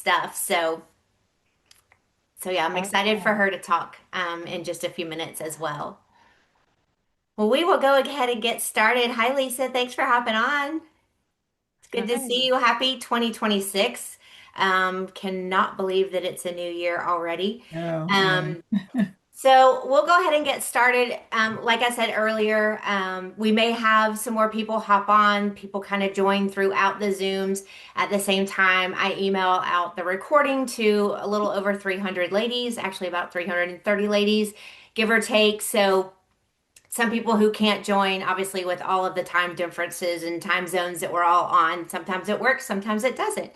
stuff. So yeah, I'm excited for Okay. her to talk in just a few minutes as well. Well, we will go ahead and get started. Hi, Lisa. Thanks for hopping on. It's good to see Hi. you. Happy 2026. Cannot believe that it's a new year already. Oh, yeah. Um, So we'll go ahead and get started. Like I said earlier, we may have some more people hop on, people kind of join throughout the Zooms at the same time. I email out the recording to a little over 300 ladies, actually about 330 ladies, give or take. So some people who can't join, obviously, with all of the time differences and time zones that we're all on. Sometimes it works, sometimes it doesn't.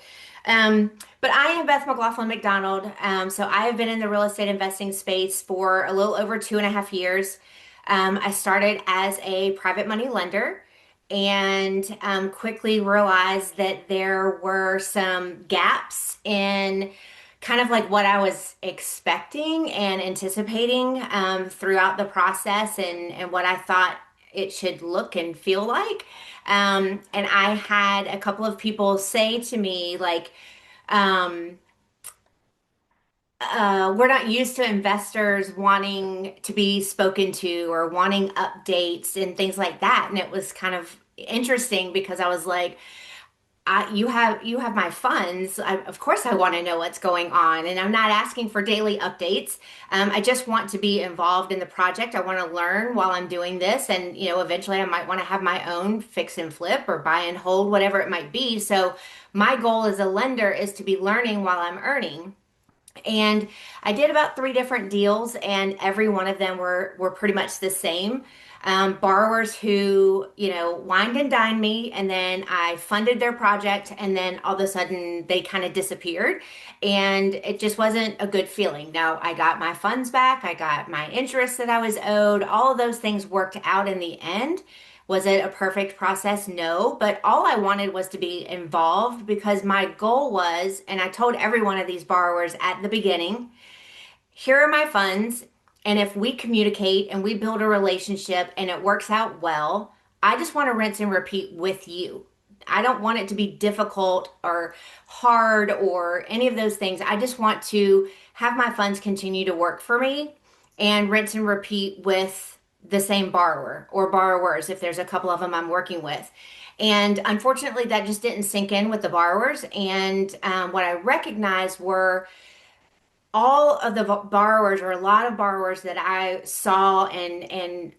Um, but I am Beth McLaughlin McDonald. So I have been in the real estate investing space for a little over 2.5 years. I started as a private money lender and quickly realized that there were some gaps in kind of like what I was expecting and anticipating throughout the process and what I thought it should look and feel like. And I had a couple of people say to me, like, um, we're not used to investors wanting to be spoken to or wanting updates and things like that. And it was kind of interesting because I was like, you have my funds. Of course, I want to know what's going on, and I'm not asking for daily updates. I just want to be involved in the project. I want to learn while I'm doing this, and eventually, I might want to have my own fix and flip or buy and hold, whatever it might be. So, my goal as a lender is to be learning while I'm earning. And I did about three different deals, and every one of them were pretty much the same. Borrowers who, wined and dined me, and then I funded their project, and then all of a sudden they kind of disappeared, and it just wasn't a good feeling. Now I got my funds back, I got my interest that I was owed, all of those things worked out in the end. Was it a perfect process? No, but all I wanted was to be involved because my goal was, and I told every one of these borrowers at the beginning, here are my funds. And if we communicate and we build a relationship and it works out well, I just want to rinse and repeat with you. I don't want it to be difficult or hard or any of those things. I just want to have my funds continue to work for me and rinse and repeat with the same borrower or borrowers if there's a couple of them I'm working with. And unfortunately, that just didn't sink in with the borrowers. And what I recognized were all of the borrowers or a lot of borrowers that I saw and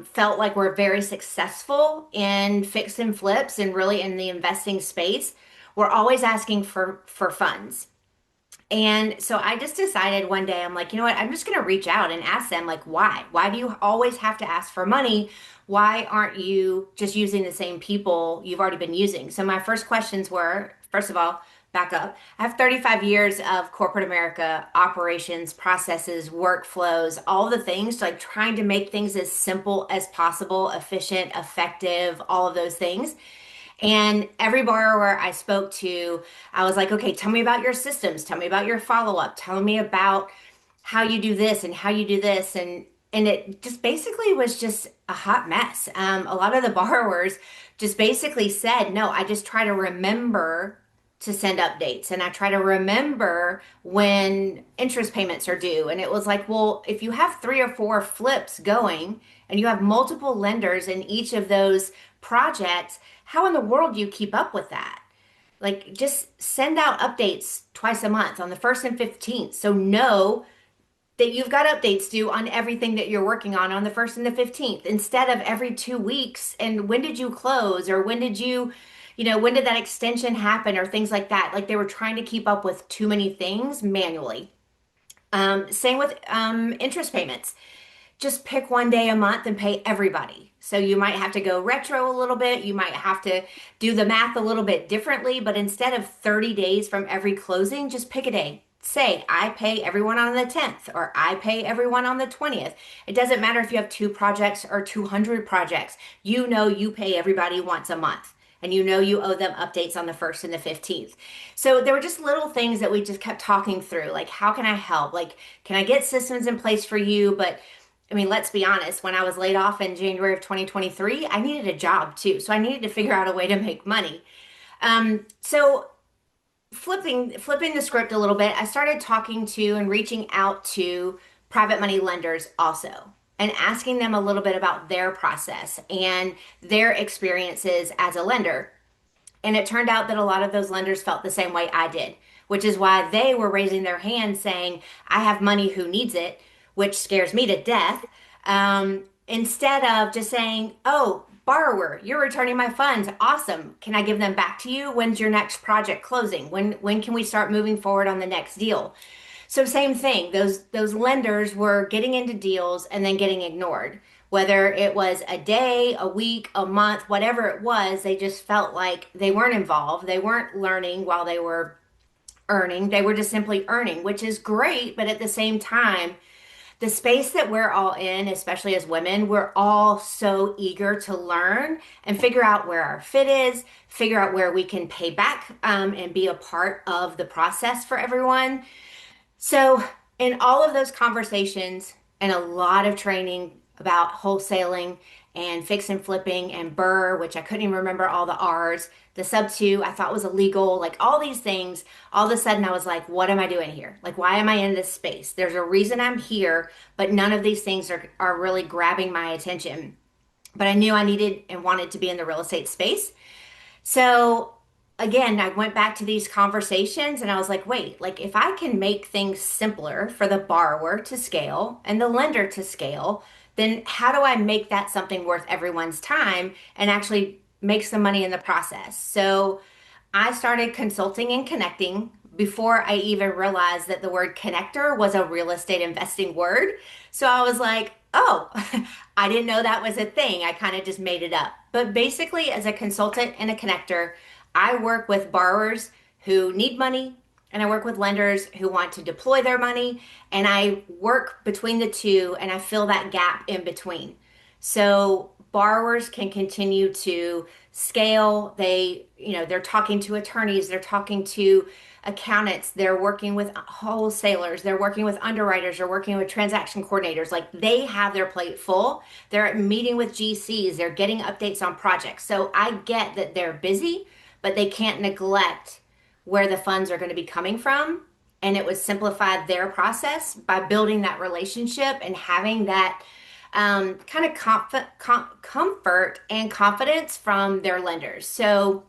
felt like were very successful in fix and flips and really in the investing space were always asking for funds. And so I just decided one day, I'm like, you know what? I'm just going to reach out and ask them, like, why? Why do you always have to ask for money? Why aren't you just using the same people you've already been using? So my first questions were, first of all, back up. I have 35 years of corporate America operations, processes, workflows, all the things, like trying to make things as simple as possible, efficient, effective, all of those things. And every borrower I spoke to, I was like, okay, tell me about your systems. Tell me about your follow-up. Tell me about how you do this and how you do this. And it just basically was just a hot mess. A lot of the borrowers just basically said, no, I just try to remember to send updates and I try to remember when interest payments are due. And it was like, well, if you have three or four flips going and you have multiple lenders in each of those projects, how in the world do you keep up with that? Like, just send out updates twice a month on the 1st and 15th. So know that you've got updates due on everything that you're working on the 1st and the 15th instead of every 2 weeks. And when did you close or when did that extension happen or things like that? Like they were trying to keep up with too many things manually. Same with interest payments. Just pick one day a month and pay everybody. So you might have to go retro a little bit. You might have to do the math a little bit differently, but instead of 30 days from every closing, just pick a day. Say, I pay everyone on the 10th or I pay everyone on the 20th. It doesn't matter if you have two projects or 200 projects. You know you pay everybody once a month and you know you owe them updates on the 1st and the 15th. So there were just little things that we just kept talking through, like how can I help? Like, can I get systems in place for you? But I mean, let's be honest, when I was laid off in January of 2023, I needed a job too. So I needed to figure out a way to make money. So flipping the script a little bit, I started talking to and reaching out to private money lenders also and asking them a little bit about their process and their experiences as a lender. And it turned out that a lot of those lenders felt the same way I did, which is why they were raising their hand saying, I have money, who needs it, which scares me to death. Instead of just saying, oh, borrower, you're returning my funds. Awesome. Can I give them back to you? When's your next project closing? When can we start moving forward on the next deal? So same thing. Those lenders were getting into deals and then getting ignored. Whether it was a day, a week, a month, whatever it was, they just felt like they weren't involved. They weren't learning while they were earning. They were just simply earning, which is great, but at the same time, the space that we're all in, especially as women, we're all so eager to learn and figure out where our fit is, figure out where we can pay back, and be a part of the process for everyone. So, in all of those conversations and a lot of training about wholesaling and fix and flipping and burr, which I couldn't even remember all the R's, the sub two I thought was illegal, like all these things, all of a sudden I was like, what am I doing here? Like, why am I in this space? There's a reason I'm here, but none of these things are really grabbing my attention. But I knew I needed and wanted to be in the real estate space. So again, I went back to these conversations and I was like, wait, like if I can make things simpler for the borrower to scale and the lender to scale, then how do I make that something worth everyone's time and actually make some money in the process? So I started consulting and connecting before I even realized that the word connector was a real estate investing word. So I was like, oh, I didn't know that was a thing. I kind of just made it up. But basically, as a consultant and a connector, I work with borrowers who need money and I work with lenders who want to deploy their money. And I work between the two and I fill that gap in between. So borrowers can continue to scale. They're talking to attorneys, they're talking to accountants, they're working with wholesalers, they're working with underwriters, they're working with transaction coordinators. Like they have their plate full. They're meeting with GCs, they're getting updates on projects. So I get that they're busy, but they can't neglect where the funds are going to be coming from. And it would simplify their process by building that relationship and having that kind of comfort and confidence from their lenders. So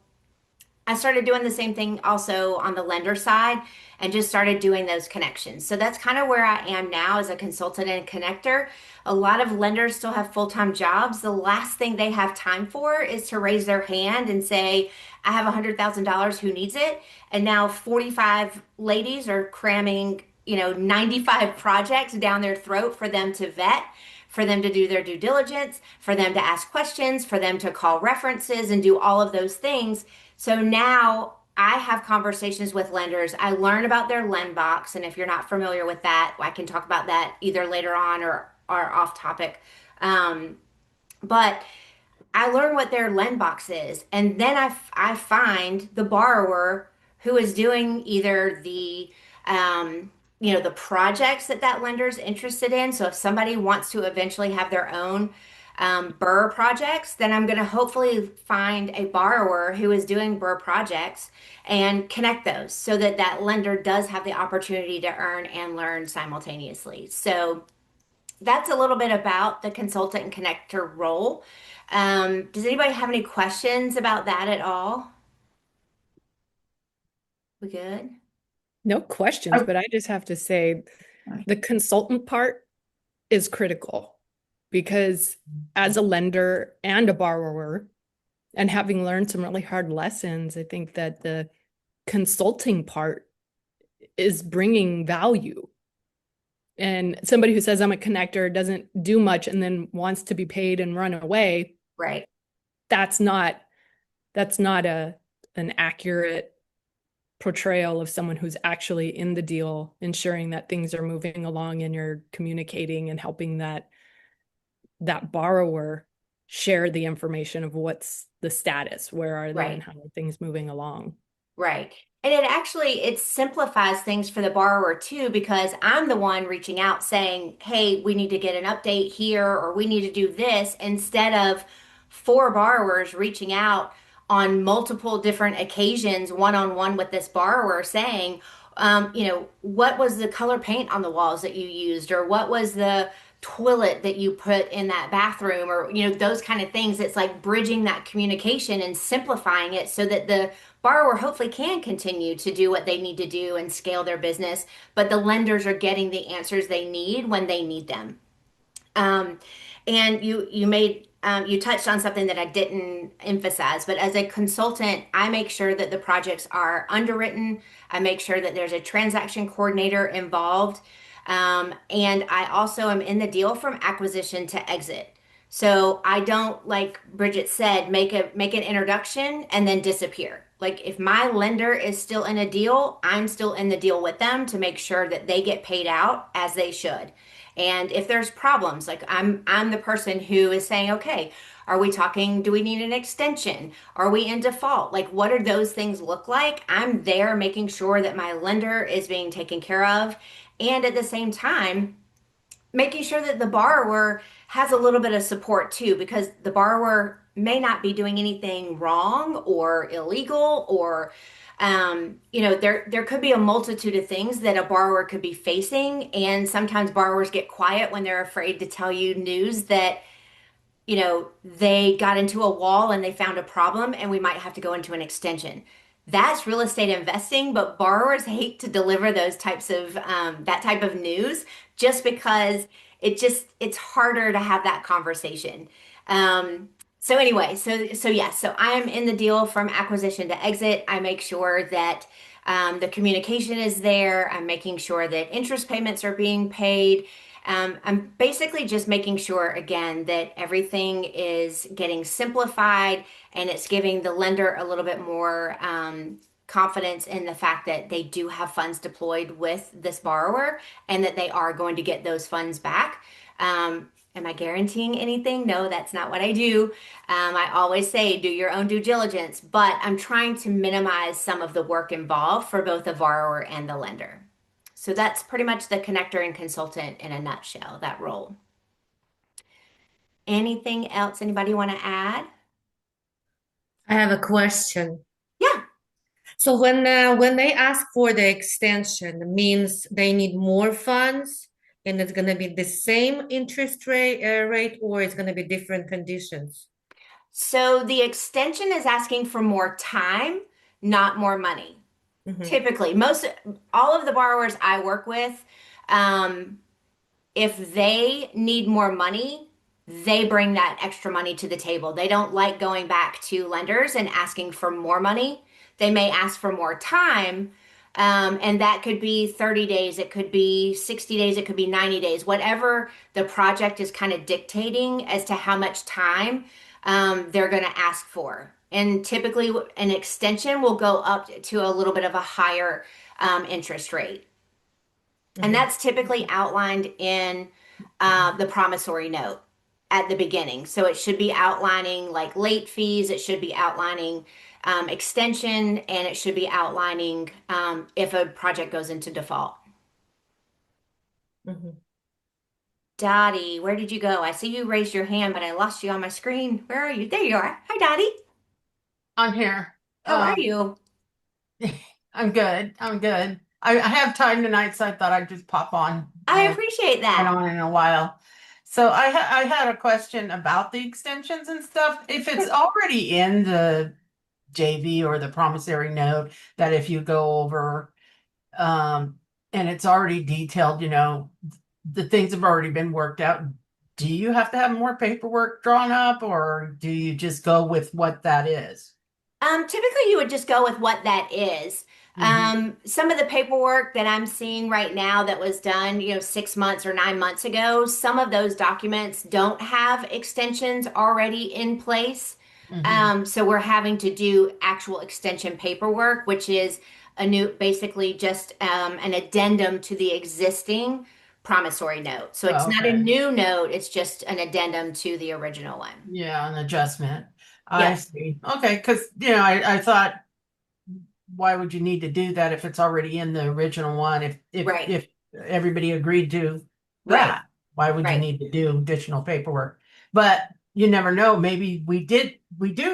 I started doing the same thing also on the lender side and just started doing those connections. So that's kind of where I am now as a consultant and connector. A lot of lenders still have full-time jobs. The last thing they have time for is to raise their hand and say, I have $100,000, who needs it? And now 45 ladies are cramming, 95 projects down their throat for them to vet, for them to do their due diligence, for them to ask questions, for them to call references and do all of those things. So now I have conversations with lenders. I learn about their lend box. And if you're not familiar with that, I can talk about that either later on or off topic. But I learn what their lend box is. And then I find the borrower who is doing either the projects that lender is interested in. So if somebody wants to eventually have their own burr projects, then I'm going to hopefully find a borrower who is doing burr projects and connect those so that lender does have the opportunity to earn and learn simultaneously. So that's a little bit about the consultant and connector role. Does anybody have any questions about that at all? We good? No questions, but I just have to say the consultant part is critical because as a lender and a borrower, and having learned some really hard lessons, I think that the consulting part is bringing value. And somebody who says I'm a connector doesn't do much and then wants to be paid and run away, Right. that's not an accurate portrayal of someone who's actually in the deal, ensuring that things are moving along and you're communicating and helping that borrower share the information of what's the status, where are they and Right. how are things moving along. Right. And it simplifies things for the borrower too, because I'm the one reaching out saying, hey, we need to get an update here, or we need to do this, instead of four borrowers reaching out on multiple different occasions, one-on-one with this borrower, saying, what was the color paint on the walls that you used, or what was the toilet that you put in that bathroom, or, those kind of things. It's like bridging that communication and simplifying it so that the borrower hopefully can continue to do what they need to do and scale their business, but the lenders are getting the answers they need when they need them. Um, and you touched on something that I didn't emphasize, but as a consultant, I make sure that the projects are underwritten. I make sure that there's a transaction coordinator involved. And I also am in the deal from acquisition to exit. So I don't, like Bridgette said, make an introduction and then disappear. Like if my lender is still in a deal, I'm still in the deal with them to make sure that they get paid out as they should. And if there's problems, like I'm the person who is saying, okay, are we talking, do we need an extension? Are we in default? Like what do those things look like? I'm there making sure that my lender is being taken care of. And at the same time, making sure that the borrower has a little bit of support too, because the borrower may not be doing anything wrong or illegal, or there could be a multitude of things that a borrower could be facing, and sometimes borrowers get quiet when they're afraid to tell you news that they got into a wall and they found a problem and we might have to go into an extension. That's real estate investing, but borrowers hate to deliver those types of that type of news just because it's harder to have that conversation. So anyway, so yes, so I am in the deal from acquisition to exit. I make sure that the communication is there. I'm making sure that interest payments are being paid. I'm basically just making sure, again, that everything is getting simplified and it's giving the lender a little bit more confidence in the fact that they do have funds deployed with this borrower and that they are going to get those funds back. Am I guaranteeing anything? No, that's not what I do. I always say do your own due diligence, but I'm trying to minimize some of the work involved for both the borrower and the lender. So that's pretty much the connector and consultant in a nutshell, that role. Anything else anybody want to add? I have a question. Yeah. So when they ask for the extension, it means they need more funds, and it's gonna be the same interest rate, or it's gonna be different conditions. So the extension is asking for more time, not more money. Mm-hmm. Typically, all of the borrowers I work with, um, if they need more money, they bring that extra money to the table. They don't like going back to lenders and asking for more money. They may ask for more time, and that could be 30 days, it could be 60 days, it could be 90 days, whatever the project is kind of dictating as to how much time they're going to ask for. And typically, an extension will go up to a little bit of a higher interest rate. And Mm-hmm. that's typically outlined in the promissory note at the beginning. So it should be outlining like late fees, it should be outlining extension, and it should be outlining if a project goes into default. Mm-hmm. Dottie, where did you go? I see you raised your hand, but I lost you on my screen. Where are you? There you are. Hi, Dottie. I'm here. How are Um, you? I'm good. I'm good. I have time tonight, so I thought I'd just pop on. I I appreciate haven't that. on in a while. So I had a question about the extensions and stuff. If it's already in the JV or the promissory note, that if you go over um and it's already detailed, the things have already been worked out, do you have to have more paperwork drawn up, or do you just go with what that is? Typically, you would just go with what that is. Mm-hmm. Some of the paperwork that I'm seeing right now that was done, 6 months or 9 months ago, some of those documents don't have extensions already in place. Mm-hmm. So we're having to do actual extension paperwork, which is basically just an addendum to the existing promissory note. So it's not a Okay. new note, it's just an addendum to the original one. Yeah, an adjustment. I Yep, see. Okay, because I thought, why would you need to do that if it's already in the original one? right, If everybody agreed to right, that, why would you right. need to do additional paperwork? But you never know. Maybe we do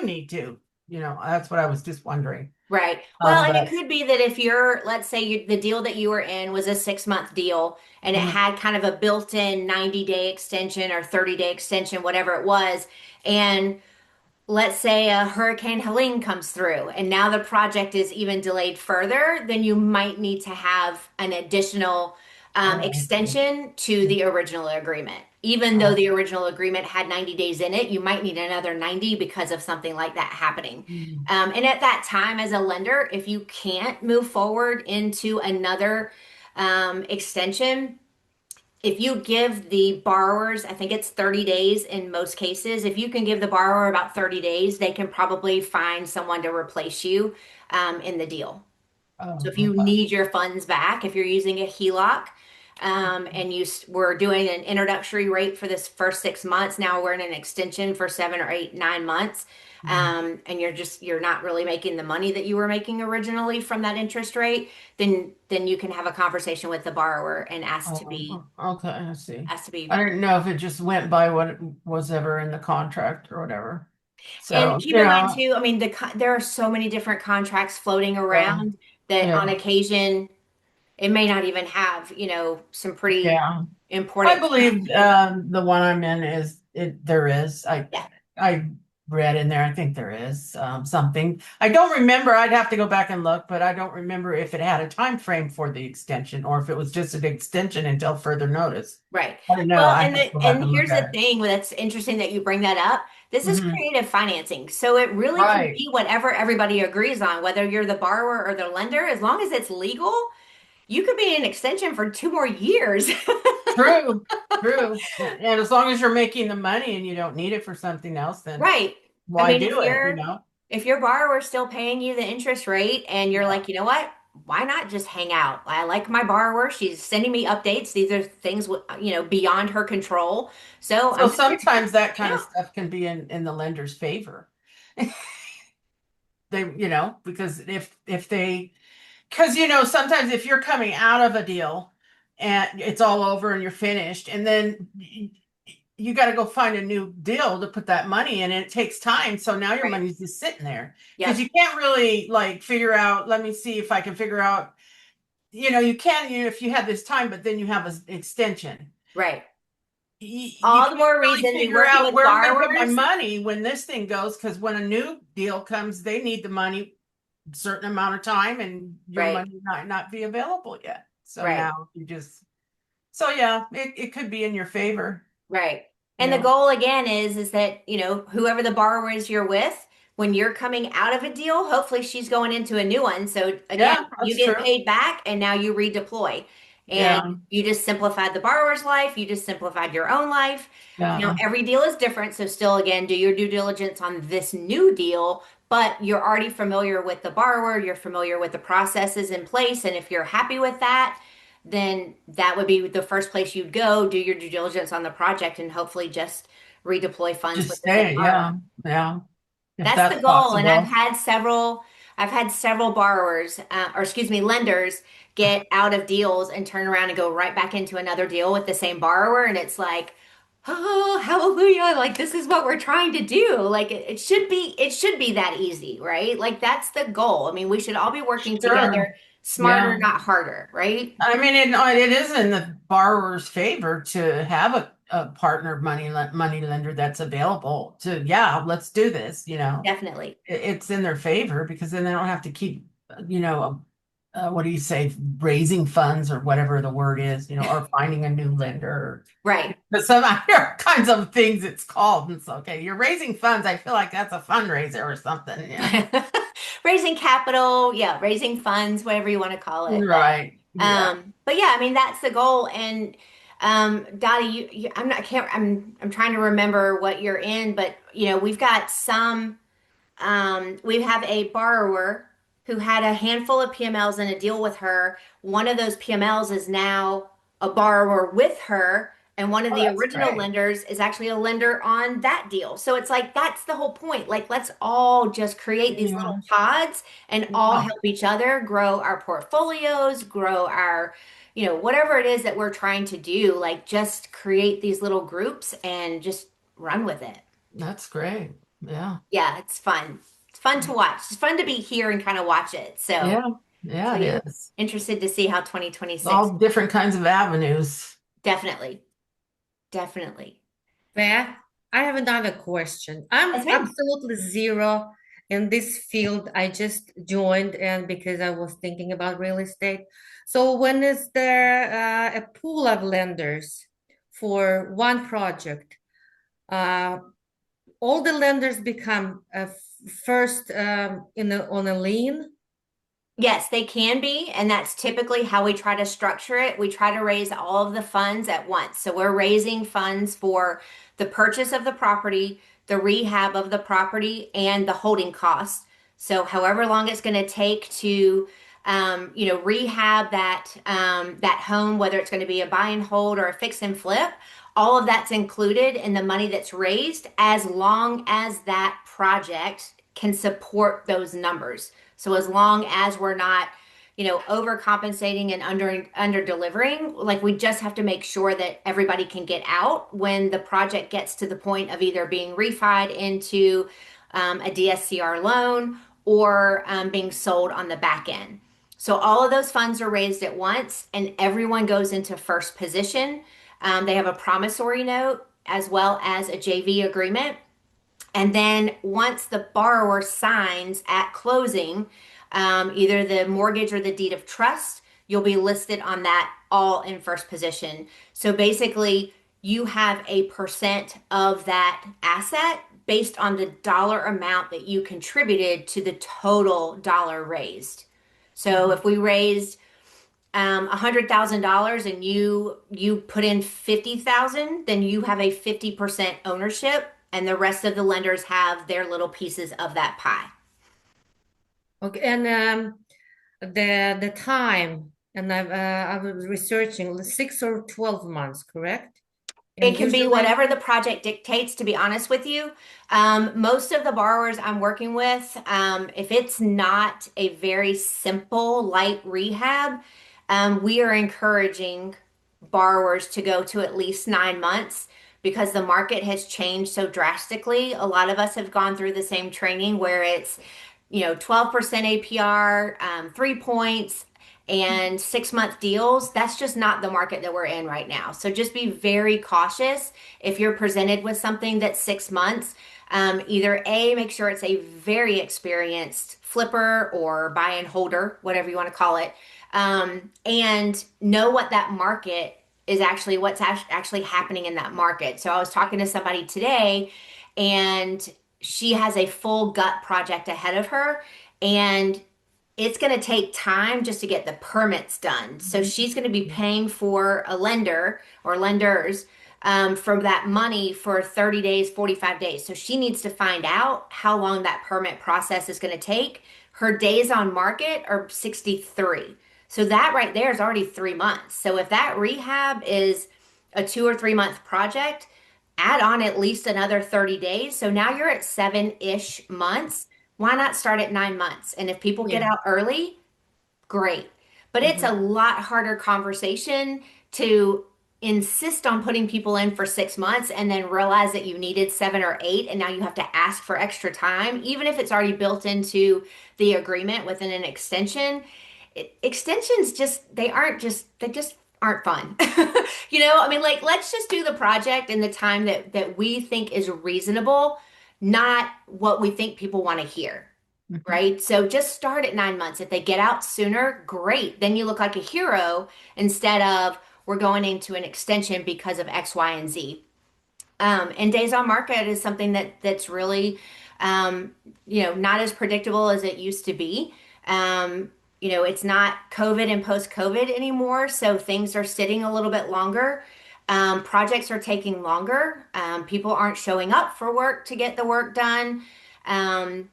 need to. that's what I was just wondering. Right. Well, and it But could be that if you're, let's say the deal that you were in was a 6 month deal and it mhm, had kind of a built-in 90-day extension or 30-day extension, whatever it was, and let's say a Hurricane Helene comes through and now the project is even delayed further, then you might need to have an additional oh, okay. extension to the original agreement. Even though Oh, the original agreement had 90 days in it, you might need another 90 because of something like that happening. mm, And at that time, as a lender, if you can't move forward into another extension, if you give the borrowers, I think it's 30 days in most cases, if you can give the borrower about 30 days, they can probably find someone to replace you in the deal. So oh, if you okay. need your funds back, if you're using a HELOC, and were doing an introductory rate for this first 6 months, now we're in an extension for 7 or 8, 9 months, Mm. and you're not really making the money that you were making originally from that interest rate, then you can have a conversation with the borrower and Okay, I see. ask to I be. didn't know if it just went by what was ever in the contract or whatever. And So, keep in mind too, I mean, there are so many different contracts floating yeah, around that on yeah, occasion it may not even have, some pretty yeah. I important believe terms. the one I'm in is it. There is. Yeah, I read in there. I think there is something. I don't remember. I'd have to go back and look, but I don't remember if it had a time frame for the extension or if it was just an extension until further notice. right. I don't know. Well, I and have to go back and and look here's the at it. thing that's interesting that you bring that up. This is Hmm. creative financing. So it really can Right. be whatever everybody agrees on, whether you're the borrower or the lender, as long as it's legal, you could be in extension for 2 more years. True. True. And as long as you're making the money and you don't need it for something else, then Right. I why mean, do it? You know? if your borrower's still paying you the interest rate and you're Yeah. like, you know what? Why not just hang out? I like my borrower. She's sending me updates. These are things beyond her control. So So I'm just here sometimes that to kind hang of out. stuff can be in the lender's favor. Because if they because sometimes if you're coming out of a deal and it's all over and you're finished and then you got to go find a new deal to put that money in and it takes time, so now your Right. money's just sitting there because Yep. you can't really like figure out, let me see if I can figure out, you can, if you have this time but then you have an extension, Right. you All the can't more really reason to be figure working out with where I'm going to put my borrowers. money when this thing goes, because when a new deal comes they need the money certain amount of time and your Right. money might not be available yet. So Right. now so yeah, it could be in your favor. Right. And the Yeah. goal again is that, whoever the borrower is you're with, when you're coming out of a deal, hopefully she's going into a new one. So again, Yeah, you that's get true. paid back and now you redeploy. And Yeah. you just simplified the borrower's life, you just simplified your own life. Now Yeah. every deal is different, so still again, do your due diligence on this new deal, but you're already familiar with the borrower, you're familiar with the processes in place, and if you're happy with that, then that would be the first place you'd go, do your due diligence on the project, and hopefully just redeploy funds Just with the same stay. borrower. Yeah. Yeah. If That's the that's goal. And possible. I've had several borrowers, or excuse me, lenders get out of deals and turn around and go right back into another deal with the same borrower. And it's like, oh, hallelujah. Like this is what we're trying to do. Like it should be that easy, right? Like that's the goal. I mean, we should all be working Sure. together, smarter, Yeah. not harder, right? I mean, it is in the borrower's favor to have a partner money lender that's available to, yeah, let's do this, Definitely. it's in their favor because then they don't have to keep, what do you say, raising funds or whatever the word is, or finding a new lender. Right. But some other kinds of things it's called. And it's okay. You're raising funds. I feel like that's a fundraiser or something. Yeah. Raising capital, yeah, raising funds, whatever you want to call it. Right. Yeah. But yeah, I mean that's the goal. And Dottie, I'm not, I can't, I'm trying to remember what you're in, but we've got some. We have a borrower who had a handful of PMLs in a deal with her. One of those PMLs is now a borrower with her, and one of Oh, the that's original great. lenders is actually a lender on that deal. So it's like that's the whole point. Like, let's all just create these little Yeah. pods and all Yeah. help each other grow our portfolios, grow our, whatever it is that we're trying to do. Like, just create these little groups and just run with it. That's great. Yeah. Yeah, it's fun. It's fun to watch. It's fun to be here and kind of watch it. So, Yeah, so yeah, you're it is. interested to see how 2026. All different kinds of avenues. Definitely, definitely. Beth, I have another question. I'm Yes, ma'am. absolutely zero in this field. I just joined and because I was thinking about real estate. So when is there a pool of lenders for one project? Uh, all the lenders become first in on a lien. Yes, they can be, and that's typically how we try to structure it. We try to raise all of the funds at once. So we're raising funds for the purchase of the property, the rehab of the property, and the holding costs. So however long it's going to take to, rehab that home, whether it's going to be a buy and hold or a fix and flip, all of that's included in the money that's raised, as long as that project can support those numbers. So as long as we're not, overcompensating and under delivering, like we just have to make sure that everybody can get out when the project gets to the point of either being refied into a DSCR loan or being sold on the back end. So all of those funds are raised at once, and everyone goes into first position. They have a promissory note as well as a JV agreement. And then once the borrower signs at closing, either the mortgage or the deed of trust, you'll be listed on that all in first position. So basically, you have a percent of that asset based on the dollar amount that you contributed to the total dollar raised. So Mhm. if we raised $100,000 and you put in 50,000, then you have a 50% ownership, and the rest of the lenders have their little pieces of that pie. Okay, and the time, and I was researching 6 or 12 months, correct? And It can be usually, whatever the project dictates, to be honest with you. Most of the borrowers I'm working with, if it's not a very simple, light rehab, we are encouraging borrowers to go to at least 9 months because the market has changed so drastically. A lot of us have gone through the same training where it's 12% APR, 3 points, and 6 month deals. That's just not the market that we're in right now. So just be very cautious if you're presented with something that's 6 months. Either A, make sure it's a very experienced flipper or buy and holder, whatever you want to call it, and know what that market is actually, what's actually happening in that market. So I was talking to somebody today, and she has a full gut project ahead of her, and it's going to take time just to get the permits done. So she's going to be paying for a lender or lenders for that money for 30 days, 45 days. So she needs to find out how long that permit process is going to take. Her days on market are 63. So that right there is already 3 months. So if that rehab is a 2 or 3 month project, add on at least another 30 days. So now you're at 7-ish months. Why not start at 9 months? And if people get yeah. out early, great. But it's a Mhm. lot harder conversation to insist on putting people in for 6 months and then realize that you needed 7 or 8, and now you have to ask for extra time, even if it's already built into the agreement within an extension. Extensions just, they just aren't fun. I mean, like, let's just do the project in the time that we think is reasonable, not what we think people want to hear. Mhm. Right? So just start at 9 months. If they get out sooner, great. Then you look like a hero instead of we're going into an extension because of X, Y, and Z. And days on market is something that's really, not as predictable as it used to be. It's not COVID and post-COVID anymore, so things are sitting a little bit longer. Projects are taking longer. People aren't showing up for work to get the work done. And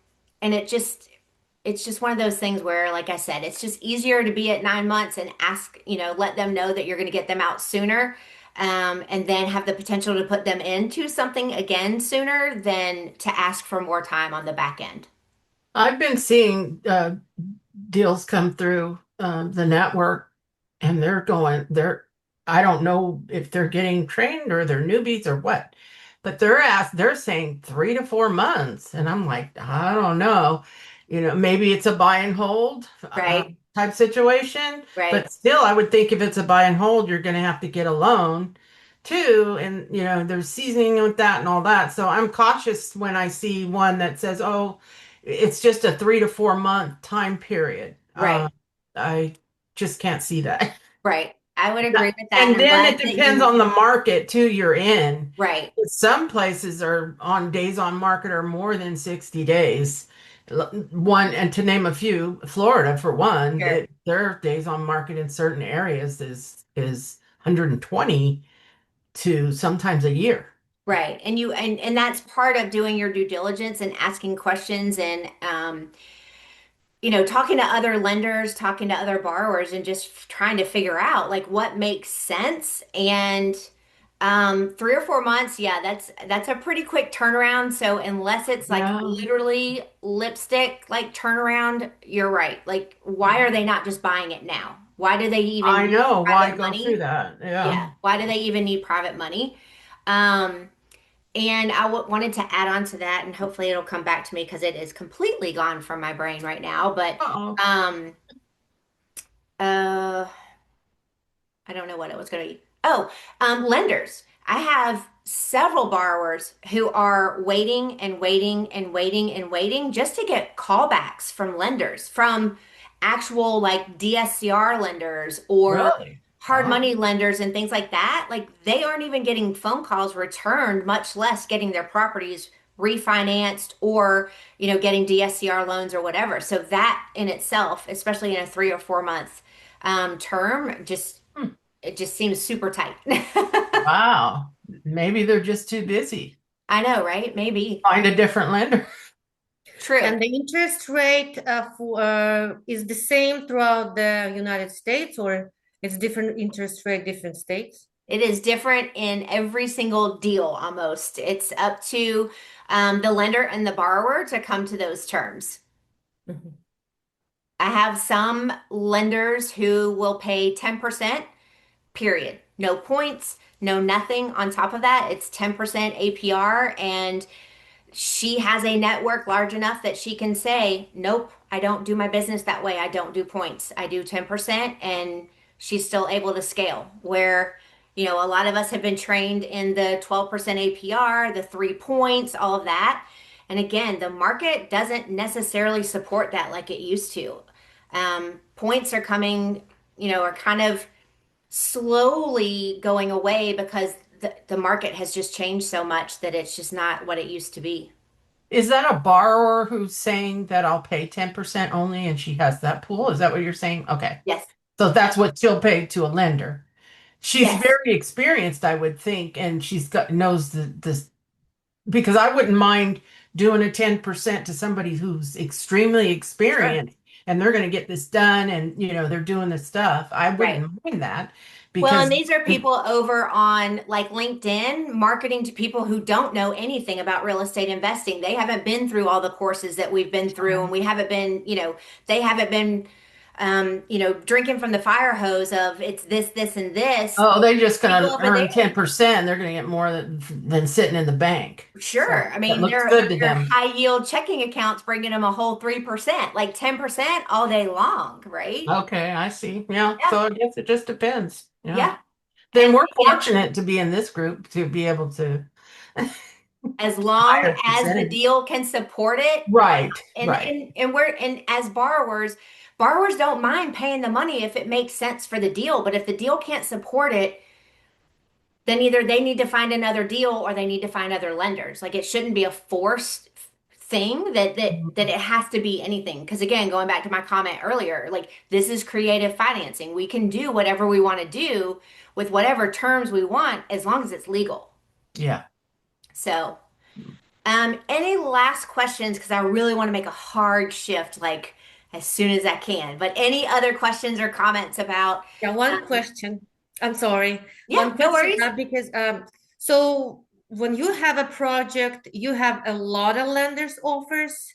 it's just one of those things where, like I said, it's just easier to be at 9 months and ask, let them know that you're going to get them out sooner, and then have the potential to put them into something again sooner than to ask for more time on the back end. I've been seeing deals come through the network, and I don't know if they're getting trained or they're newbies or what. but they're saying 3 to 4 months, and I'm like, I don't know. Maybe it's a buy and hold Right, type situation, right, but still, I would think if it's a buy and hold, you're going to have to get a loan too, and there's seasoning with that and all that. So I'm cautious when I see one that says, "Oh, it's just a 3 to 4 month time period." right, I just can't see that. right. I would agree with that, and And I'm then glad it that depends you, on the market too you're in. right, Some places are on days on market are more than 60 days. One, and to name a few, Florida for one, sure. their days on market in certain areas is 120 to sometimes a year. Right. And that's part of doing your due diligence and asking questions and talking to other lenders, talking to other borrowers and just trying to figure out like what makes sense. And 3 or 4 months, yeah, that's a pretty quick turnaround. So unless it's like Yeah, literally lipstick like turnaround, you're right. Like, why are they not just buying it now? Why do they even I need know. Why private go through money? that? Yeah. Yeah. Why do they even need private money? Um, and I wanted to add on to that, and hopefully it'll come back to me because it is completely gone from my brain right now. But Uh-oh. um, uh, I don't know what it was going to be. Oh, lenders. I have several borrowers who are waiting and waiting and waiting and waiting just to get callbacks from lenders, from actual like DSCR lenders or Really? hard Wow. money lenders and things like that. Like they aren't even getting phone calls returned, much less getting their properties refinanced or, getting DSCR loans or whatever. So that in itself, especially in a 3 or 4 month term, Hmm. it just seems super tight. Wow. Maybe they're just too busy. I know, right? Maybe. Find a different lender. True. And the interest rate is the same throughout the United States, or it's different interest rate, different states? It is different in every single deal almost. It's up to the lender and the borrower to come to those terms. Mhm. I have some lenders who will pay 10%, period. No points, no nothing on top of that. It's 10% APR, and she has a network large enough that she can say, nope, I don't do my business that way. I don't do points. I do 10%, and she's still able to scale. Where, a lot of us have been trained in the 12% APR, the 3 points, all of that. And again, the market doesn't necessarily support that like it used to. Points are coming, are kind of slowly going away because the market has just changed so much that it's just not what it used to be. Is that a borrower who's saying that I'll pay 10% only and she has that pool? Is that what you're saying? Okay. Yes. So that's what she'll pay to a lender. She's Yes. very experienced, I would think, and she's got knows this because I wouldn't mind doing a 10% to somebody who's extremely Sure. experienced and they're going to get this done and they're doing this stuff. I Right. wouldn't mind that Well, and because these are people over on like LinkedIn marketing to people who don't know anything about real estate investing. They haven't been through all the courses that we've been through, and we haven't been, they haven't been, drinking from the fire hose of it's this, this, and this. oh, they're just They going go to over there. earn 10%. They're going to get more than sitting in the bank. Sure. So I that mean, looks their good to their them. high yield checking accounts bringing them a whole 3%, like 10% all day long, right? Okay, I see. Yeah, Yeah. so I guess it just depends. Yeah. Yeah. Then And we're again, fortunate to be in this group to be able to as long hire as the percentage. deal can support it, Right, and right. and and we're and as borrowers don't mind paying the money if it makes sense for the deal, but if the deal can't support it, then either they need to find another deal or they need to find other lenders. Like it shouldn't be a forced thing that it has to be anything. Because again, going back to my comment earlier, like this is creative financing. We can do whatever we want to do with whatever terms we want as long as it's legal. Yeah. So, any last questions? Because I really want to make a hard shift, like as soon as I can. But any other questions or comments about? Yeah, one Um, question. I'm sorry. yeah, One no question, worries. because so when you have a project, you have a lot of lenders offers.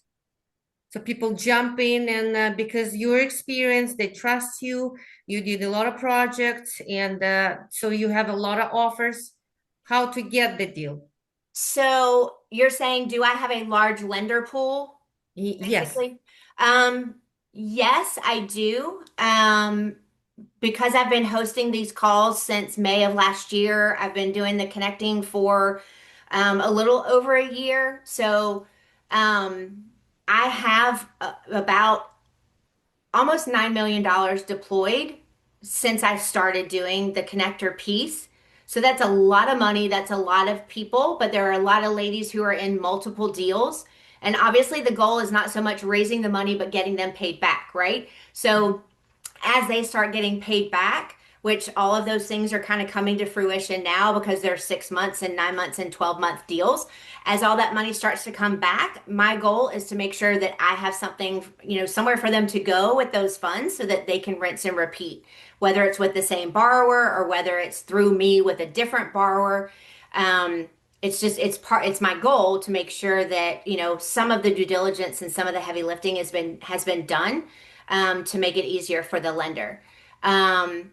So people jump in and because you're experienced, they trust you. You did a lot of projects, and so you have a lot of offers. How to get the deal? So you're saying, do I have a large lender pool, Yes. basically? Um, yes, I do. Because I've been hosting these calls since May of last year. I've been doing the connecting for a little over a year. So um, I have about almost $9 million deployed since I started doing the connector piece. So that's a lot of money. That's a lot of people, but there are a lot of ladies who are in multiple deals. And obviously, the goal is not so much raising the money, but getting them paid back, right? So as they start getting paid back, which all of those things are kind of coming to fruition now because they're 6 months and 9 months and 12-month deals. As all that money starts to come back, my goal is to make sure that I have something, somewhere for them to go with those funds so that they can rinse and repeat, whether it's with the same borrower or whether it's through me with a different borrower. Um, it's my goal to make sure that, some of the due diligence and some of the heavy lifting has been done to make it easier for the lender. Um,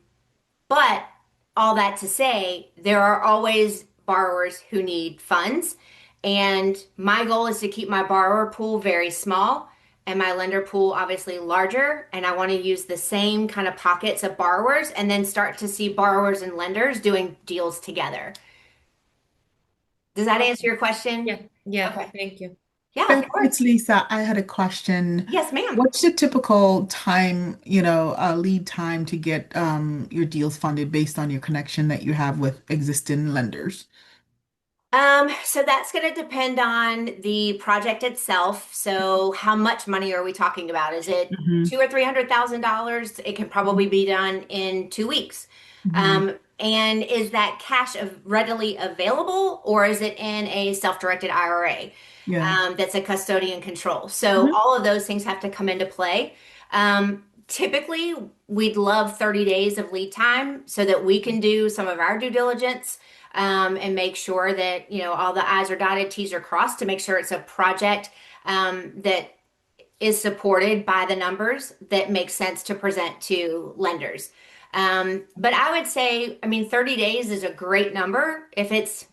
but all that to say, there are always borrowers who need funds. And my goal is to keep my borrower pool very small and my lender pool obviously larger. And I want to use the same kind of pockets of borrowers and then start to see borrowers and lenders doing deals together. Does that answer your question? Yeah. Yeah. Okay. Thank you. Yeah, of Beth, course. it's Lisa. I had a question. Yes, ma'am. What's the typical time, lead time to get your deals funded based on your connection that you have with existing lenders? So that's going to depend on the project itself. So how much money are we talking about? Is it Hmm. two or $300,000? It can probably be done in 2 weeks. Hmm. And is that cash readily available, or is it in a self-directed IRA Yeah. that's a custodian control? So Hmm. all of those things have to come into play. Typically, we'd love 30 days of lead time so that we can do some of our due diligence and make sure that all the I's are dotted, T's are crossed to make sure it's a project that is supported by the numbers that make sense to present to lenders. But I would say, I mean, 30 days is a great number if it's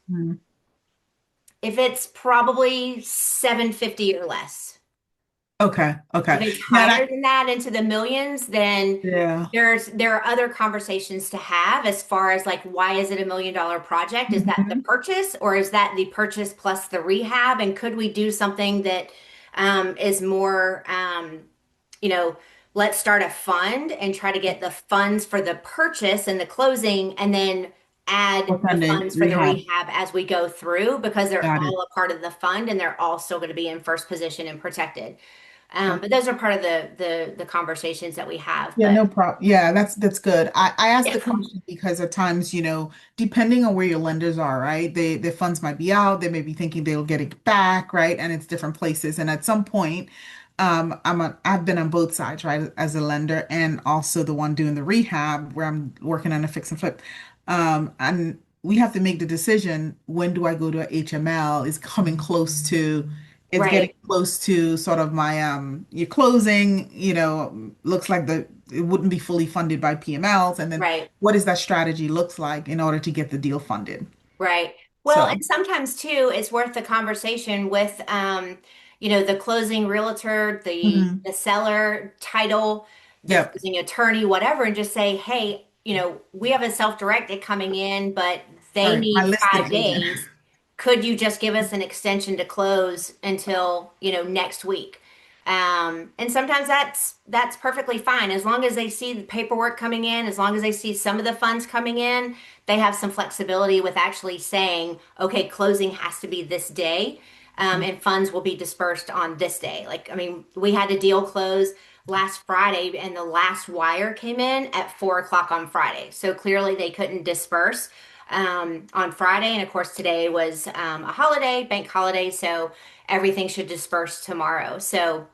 probably 750 or less. Okay. If Okay. it's Yeah, higher than that into the millions, then yeah. there are other conversations to have as far as like why is it $1 million project? Is that the Hmm. purchase or is that the purchase plus the rehab? And could we do something that is more you know, let's start a fund and try to get the funds for the purchase and the closing and then add What the kind of funds for the rehab? rehab as we go through because they're Got it. all a part of the fund and they're all still going to be in first position and protected. But Okay. those are part of the conversations that we have. Yeah, But no problem. Yeah, that's good. I asked yeah, the question because at times, depending on where your lenders are, right? The funds might be out, they may be thinking they'll get it back, right? And it's different places. And at some point, I've been on both sides, right? As a lender and also the one doing the rehab where I'm working on a fix and flip. And we have to make the decision, when do I go to a HML? It's getting right, close to sort of my your closing, looks like it wouldn't be fully funded by PMLs. And then right. what does that strategy looks like in order to get the deal funded? Right. Well, So, and sometimes too, it's worth the conversation with, the closing realtor, the mhm. the seller, title, the Yep. closing attorney, whatever, and just say, hey, we have a self-directed coming in, but they Sorry, my need listing five agent. days. Could you just give us an extension to close until, next week? And sometimes that's perfectly fine as long as they see the paperwork coming in, as long as they see some of the funds coming in they have some flexibility with actually saying, okay, closing has to be this day, and funds will be dispersed on this day. Like, I mean, we had a deal close last Friday, and the last wire came in at 4 o'clock on Friday. So clearly they couldn't disperse on Friday. And of course, today was a holiday, bank holiday. So everything should disperse tomorrow. So,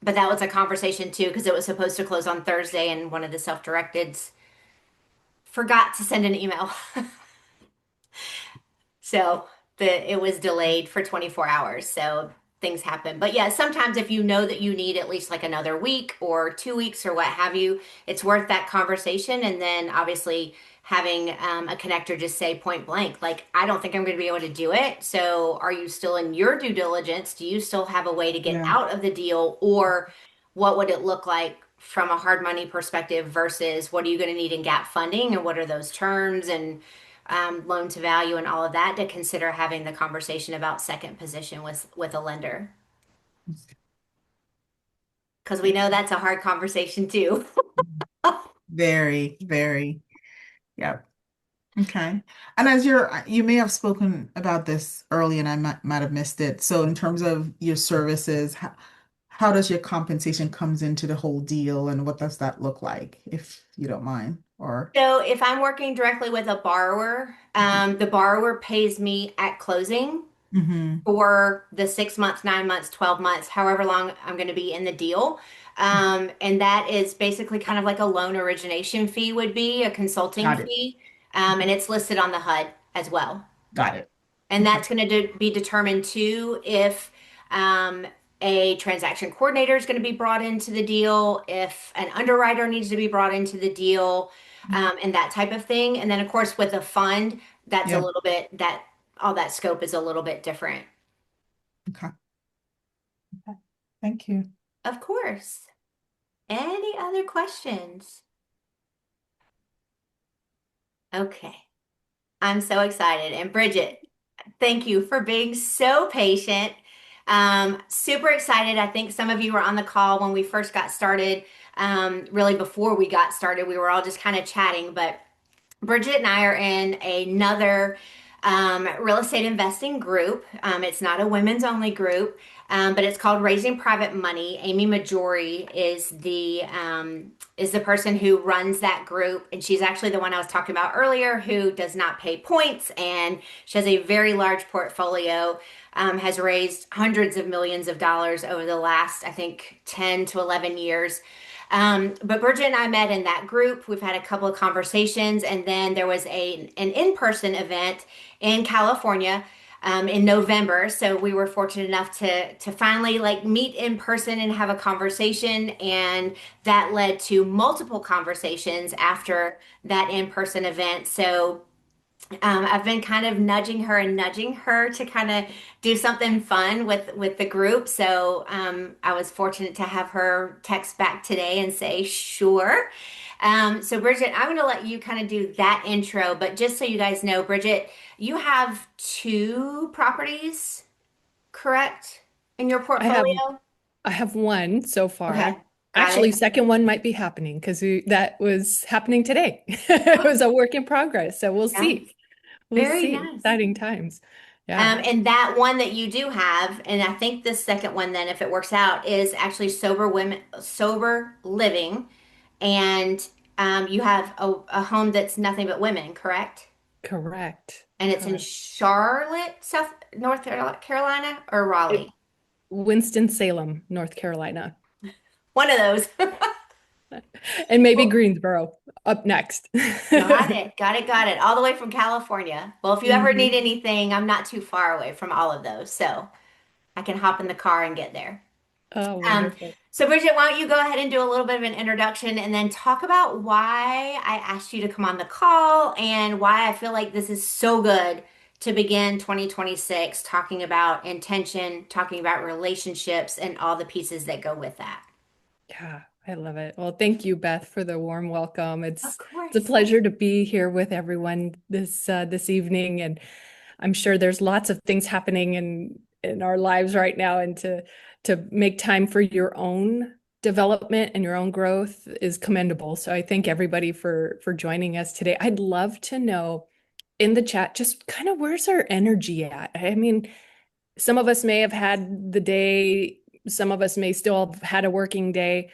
but that was a conversation too, because it was supposed to close on Thursday, and one of the self-directeds forgot to send an email. So it was delayed for 24 hours. So things happen. But yeah, sometimes if you know that you need at least like another week or 2 weeks or what have you, it's worth that conversation. And then obviously having a connector just say point blank, like, I don't think I'm going to be able to do it. So are you still in your due diligence? Do you still have a way to get Yeah. out of the deal? Or what would it look like from a hard money perspective versus what are you going to need in gap funding and what are those terms and loan to value and all of that to consider having the conversation about second position with a lender because we know that's a hard conversation too. Very, very. Yep. Okay. And you may have spoken about this early and I might have missed it. So in terms of your services, how does your compensation comes into the whole deal and what does that look like, if you don't mind? Or So if I'm working directly with a borrower, the borrower pays me at closing mm-hmm. for the 6 months, 9 months, 12 months, however long I'm going to be in the deal. And that is basically kind of like a loan origination fee would be, a consulting Got it. fee. And it's listed on the HUD as well. Got it. And Okay. that's going to be determined too if um, a transaction coordinator is going to be brought into the deal, if an underwriter needs to be brought into the deal, and that type of thing. And then, of course, with a fund, that's a Yep. little bit that all that scope is a little bit different. Okay. Okay. Thank you. Of course. Any other questions? Okay. I'm so excited. And Bridgette, thank you for being so patient. Super excited. I think some of you were on the call when we first got started. Really, before we got started, we were all just kind of chatting, but Bridgette and I are in another real estate investing group. It's not a women's only group, but it's called Raising Private Money. Amy Majori is the person who runs that group, and she's actually the one I was talking about earlier who does not pay points, and she has a very large portfolio. Has raised hundreds of millions of dollars over the last, I think, 10 to 11 years. But Bridgette and I met in that group. We've had a couple of conversations, and then there was an in-person event in California in November. So we were fortunate enough to finally like meet in person and have a conversation, and that led to multiple conversations after that in-person event. So I've been kind of nudging her to kind of do something fun with the group. So I was fortunate to have her text back today and say, sure. So Bridgette, I'm going to let you kind of do that intro, but just so you guys know, Bridgette, you have two properties, correct, in your I have portfolio? I have one so Okay, far. got Actually, it. second one might be happening because that was happening today. It was a work in progress. So we'll Nice. see. We'll Very see. nice. Exciting times. Yeah. And that one that you do have, and I think the second one then, if it works out, is actually sober women, sober living, and you have a home that's nothing but women, correct? Correct. And it's in Correct. Charlotte, North Carolina, or It, Raleigh. Winston-Salem, North Carolina, One of those. and maybe Well, Greensboro up next. got it, got it, got it. All the way from California. Well, if you ever need Mhm. anything, I'm not too far away from all of those, so I can hop in the car and get there. Oh, Um, wonderful. so Bridgette, why don't you go ahead and do a little bit of an introduction and then talk about why I asked you to come on the call and why I feel like this is so good to begin 2026 talking about intention, talking about relationships, and all the pieces that go with that. Yeah, I love it. Well, thank you, Beth, for the warm welcome. Of It's a course. pleasure to be here with everyone this evening, and I'm sure there's lots of things happening in our lives right now, and to make time for your own development and your own growth is commendable. So I thank everybody for joining us today. I'd love to know in the chat just kind of where's our energy at? I mean, some of us may have had the day, some of us may still have had a working day.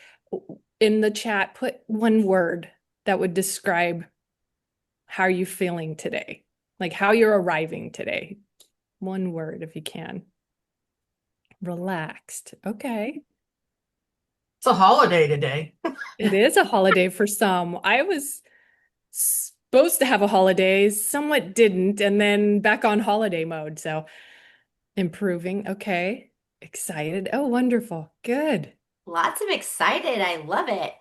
In the chat, put one word that would describe how are you feeling today, like how you're arriving today. One word if you can. Relaxed. Okay. It's a holiday today. It is a holiday for some. I was supposed to have a holiday, somewhat didn't, and then back on holiday mode. So improving. Okay. Excited. Oh, wonderful. Good. Lots of excited. I love it.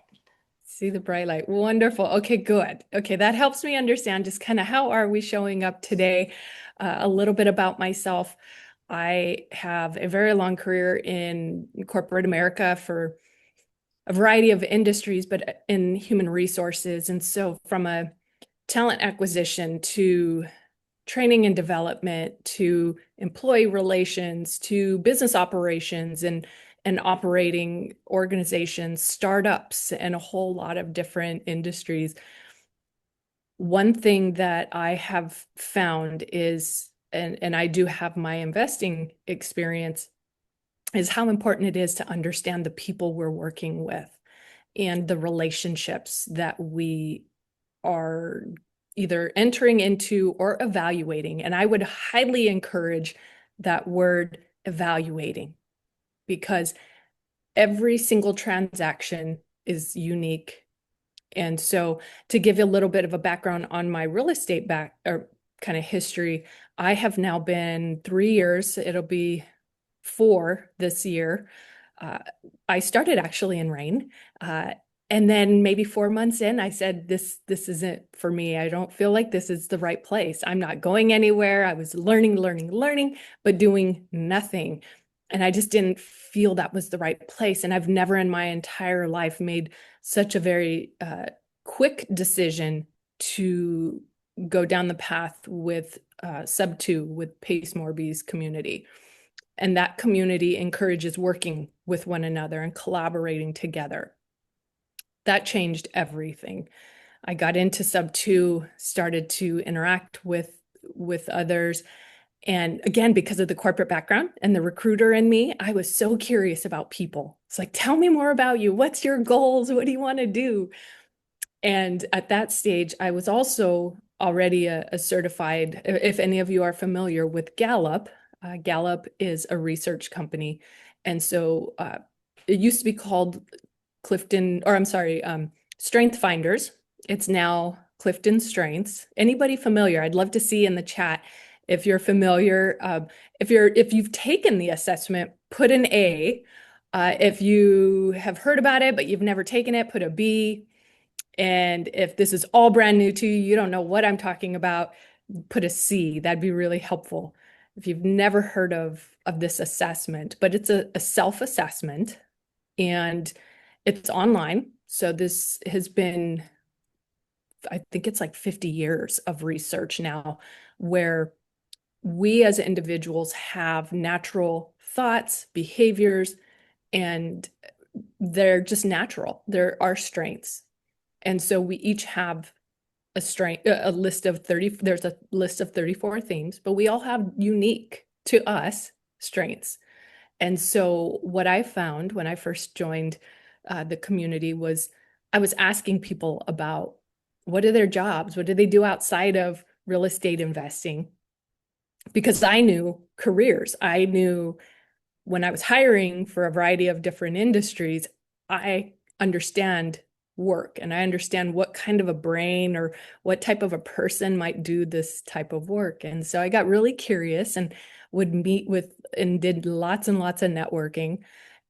See the bright light. Wonderful. Okay, good. Okay, that helps me understand just kind of how are we showing up today. A little bit about myself. I have a very long career in corporate America for a variety of industries, but in human resources. And so from a talent acquisition to training and development to employee relations to business operations and operating organizations, startups, and a whole lot of different industries. One thing that I have found is, and I do have my investing experience, is how important it is to understand the people we're working with and the relationships that we are either entering into or evaluating. And I would highly encourage that word evaluating, because every single transaction is unique. And so to give you a little bit of a background on my real estate back or kind of history, I have now been 3 years, it'll be 4 this year. Uh, I started actually in rain. And then maybe 4 months in, I said, this isn't for me. I don't feel like this is the right place. I'm not going anywhere. I was learning, but doing nothing. And I just didn't feel that was the right place. And I've never in my entire life made such a very quick decision to go down the path with Sub 2 with Pace Morby's community. And that community encourages working with one another and collaborating together. That changed everything. I got into Sub 2, started to interact with others. And again, because of the corporate background and the recruiter in me, I was so curious about people. It's like, tell me more about you. What's your goals? What do you want to do? And at that stage, I was also already a certified, if any of you are familiar with Gallup, Gallup is a research company. And so it used to be called Strength Finders. It's now CliftonStrengths. Anybody familiar? I'd love to see in the chat if you're familiar. If you've taken the assessment, put an A. If you have heard about it, but you've never taken it, put a B. And if this is all brand new to you, you don't know what I'm talking about, put a C. That'd be really helpful if you've never heard of this assessment. But it's a self-assessment and it's online. So this has been, I think it's like 50 years of research now, where we as individuals have natural thoughts, behaviors, and they're just natural. They're our strengths. And so we each have a list of 30, there's a list of 34 themes, but we all have unique to us strengths. And so what I found when I first joined the community was I was asking people about what are their jobs? What do they do outside of real estate investing? Because I knew careers. I knew when I was hiring for a variety of different industries, I understand work and I understand what kind of a brain or what type of a person might do this type of work. And so I got really curious and would meet with and did lots and lots of networking.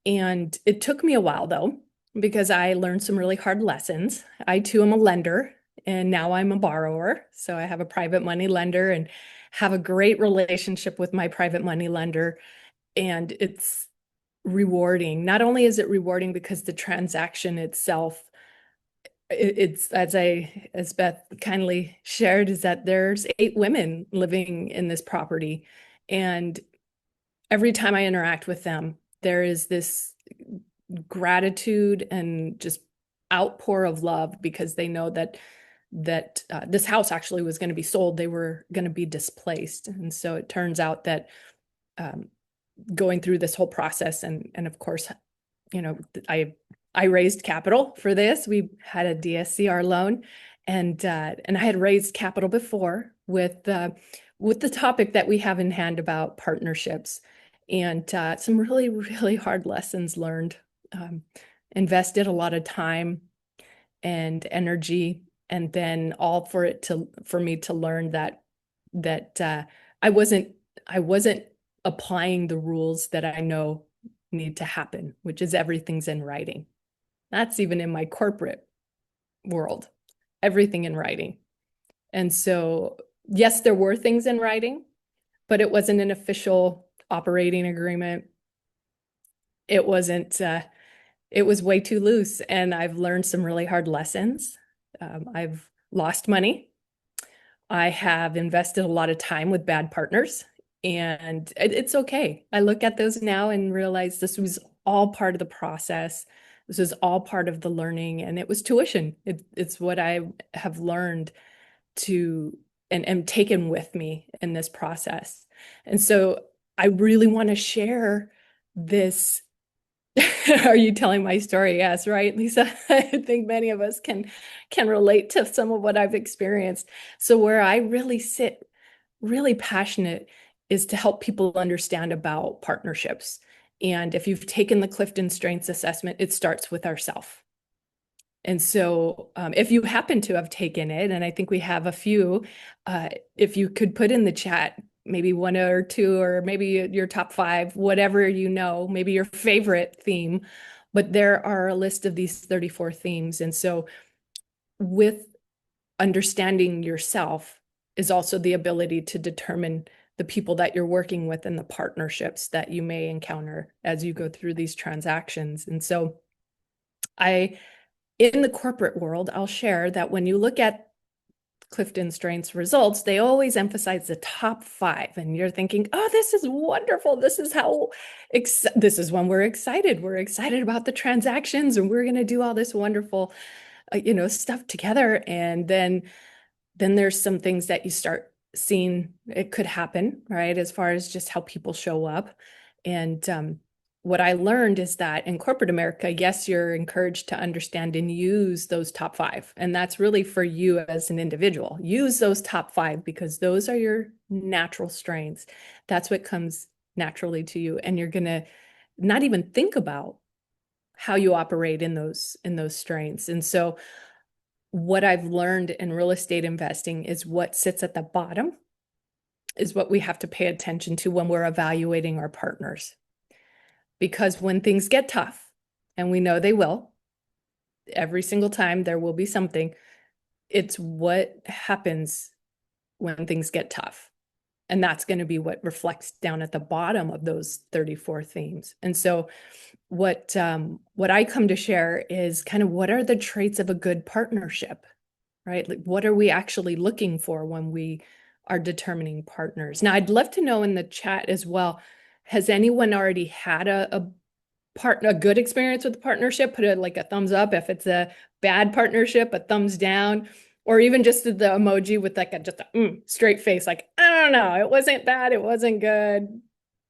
And it took me a while though, because I learned some really hard lessons. I too am a lender and now I'm a borrower. So I have a private money lender and have a great relationship with my private money lender. And it's rewarding. Not only is it rewarding because the transaction itself, it's as Beth kindly shared, is that there's 8 women living in this property. And every time I interact with them, there is this gratitude and just outpour of love because they know that this house actually was going to be sold. They were going to be displaced. And so it turns out that going through this whole process and of course, you know, I raised capital for this. We had a DSCR loan and I had raised capital before with the topic that we have in hand about partnerships and some really, really hard lessons learned. Invested a lot of time and energy, and then all for me to learn that I wasn't applying the rules that I know need to happen, which is everything's in writing. That's even in my corporate world, everything in writing. And so, yes, there were things in writing, but it wasn't an official operating agreement. It wasn't, it was way too loose. And I've learned some really hard lessons. I've lost money. I have invested a lot of time with bad partners, and it's okay. I look at those now and realize this was all part of the process. This was all part of the learning, and it was tuition. It's what I have learned to and taken with me in this process. And so I really want to share this. Are you telling my story? Yes, right, Lisa? I think many of us can relate to some of what I've experienced. So where I really sit, really passionate, is to help people understand about partnerships. And if you've taken the CliftonStrengths assessment, it starts with ourself. And so if you happen to have taken it, and I think we have a few, if you could put in the chat, maybe one or two, or maybe your top 5, whatever you know, maybe your favorite theme, but there are a list of these 34 themes. And so with understanding yourself is also the ability to determine the people that you're working with and the partnerships that you may encounter as you go through these transactions. And so in the corporate world, I'll share that when you look at CliftonStrengths results, they always emphasize the top 5. And you're thinking, oh, this is wonderful. This is how, this is when we're excited. We're excited about the transactions, and we're going to do all this wonderful, stuff together. And then there's some things that you start seeing it could happen, right? As far as just how people show up. And what I learned is that in corporate America, yes, you're encouraged to understand and use those top 5. And that's really for you as an individual. Use those top 5 because those are your natural strengths. That's what comes naturally to you. And you're going to not even think about how you operate in those strengths. And so what I've learned in real estate investing is what sits at the bottom is what we have to pay attention to when we're evaluating our partners. Because when things get tough, and we know they will, every single time there will be something, it's what happens when things get tough. And that's going to be what reflects down at the bottom of those 34 themes. And so what I come to share is kind of what are the traits of a good partnership, right? Like what are we actually looking for when we are determining partners? Now, I'd love to know in the chat as well, has anyone already had a good experience with the partnership? Put a thumbs up. If it's a bad partnership, a thumbs down, or even just the emoji with just a straight face. Like, I don't know, it wasn't bad, it wasn't good.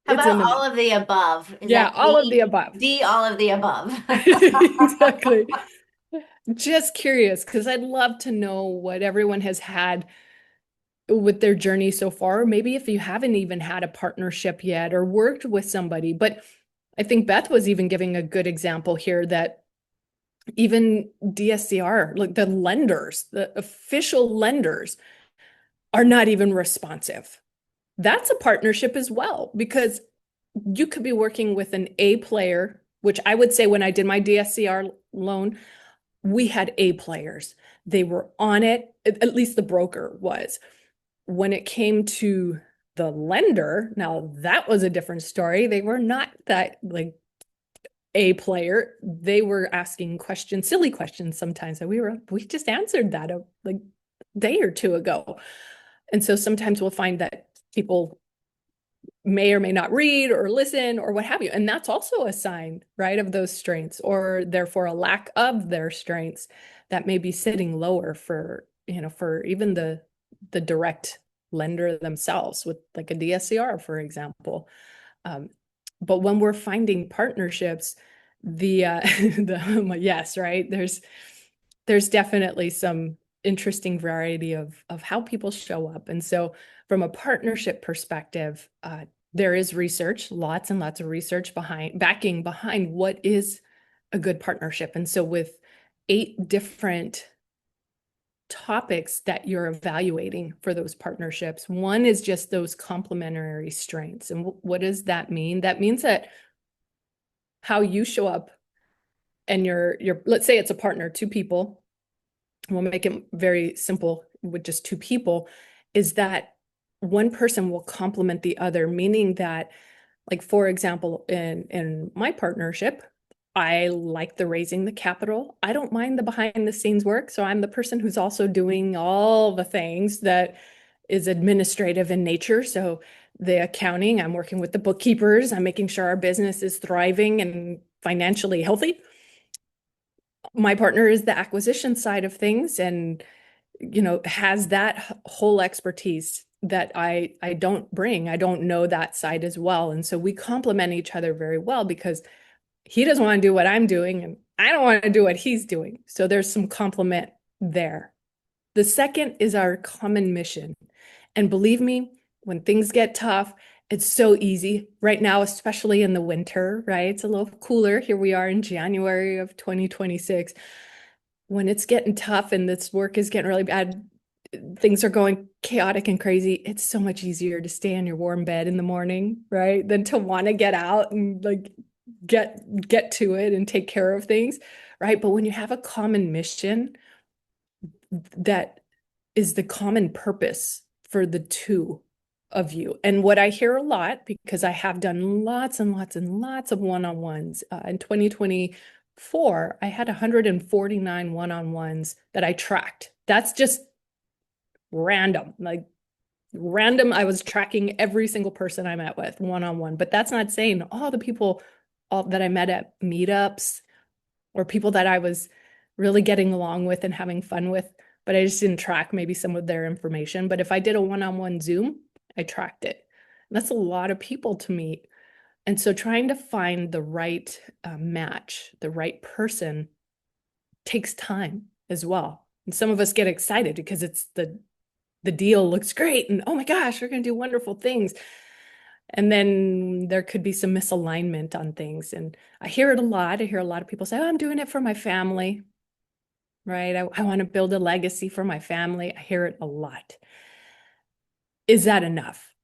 How about all of the above? Is yeah, that all of the above. D, all of the above. Exactly. Just curious, because I'd love to know what everyone has had with their journey so far. Maybe if you haven't even had a partnership yet or worked with somebody. But I think Beth was even giving a good example here that even DSCR, like the lenders, the official lenders, are not even responsive. That's a partnership as well, because you could be working with an A player, which I would say when I did my DSCR loan, we had A players. They were on it, at least the broker was. When it came to the lender, now that was a different story. They were not that A player. They were asking questions, silly questions sometimes that we just answered that a day or two ago. And so sometimes we'll find that people may or may not read or listen or what have you. And that's also a sign, right, of those strengths, or therefore a lack of their strengths that may be sitting lower for even the direct lender themselves with a DSCR, for example. But when we're finding partnerships, yes, right, there's definitely some interesting variety of how people show up. And so from a partnership perspective, there is research, lots and lots of research backing behind what is a good partnership. And so with 8 different topics that you're evaluating for those partnerships. One is just those complementary strengths. And what does that mean? That means that how you show up and let's say it's a partner, two people, we'll make it very simple with just two people, is that one person will complement the other, meaning that, like, for example, in my partnership, I like the raising the capital. I don't mind the behind the scenes work. So I'm the person who's also doing all the things that is administrative in nature. So the accounting, I'm working with the bookkeepers, I'm making sure our business is thriving and financially healthy. My partner is the acquisition side of things and, has that whole expertise that I don't bring. I don't know that side as well. And so we complement each other very well because he doesn't want to do what I'm doing and I don't want to do what he's doing. So there's some complement there. The second is our common mission. And believe me, when things get tough, it's so easy right now, especially in the winter, right? It's a little cooler. Here we are in January of 2026. When it's getting tough and this work is getting really bad, things are going chaotic and crazy, it's so much easier to stay in your warm bed in the morning, right? Than to want to get out and like get to it and take care of things, right? But when you have a common mission that is the common purpose for the two of you. And what I hear a lot, because I have done lots and lots and lots of one-on-ones in 2024, I had 149 one-on-ones that I tracked. That's just random, like random. I was tracking every single person I met with one-on-one, but that's not saying all the people that I met at meetups or people that I was really getting along with and having fun with, but I just didn't track maybe some of their information. But if I did a one-on-one Zoom, I tracked it. And that's a lot of people to meet. And so trying to find the right match, the right person takes time as well. And some of us get excited because it's the deal looks great and oh my gosh, we're going to do wonderful things. And then there could be some misalignment on things. And I hear it a lot. I hear a lot of people say, oh, I'm doing it for my family, right? I want to build a legacy for my family. I hear it a lot. Is that enough?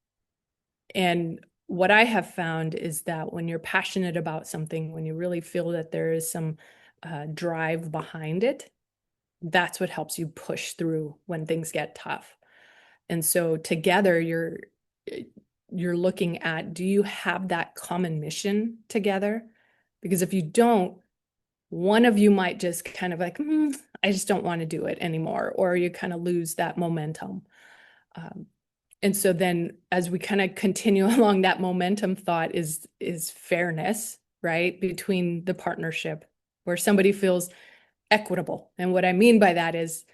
And what I have found is that when you're passionate about something, when you really feel that there is some drive behind it, that's what helps you push through when things get tough. And so together you're looking at, do you have that common mission together? Because if you don't, one of you might just kind of like, I just don't want to do it anymore, or you kind of lose that momentum. And so then as we kind of continue along that momentum thought is fairness, right? Between the partnership where somebody feels equitable. And what I mean by that is,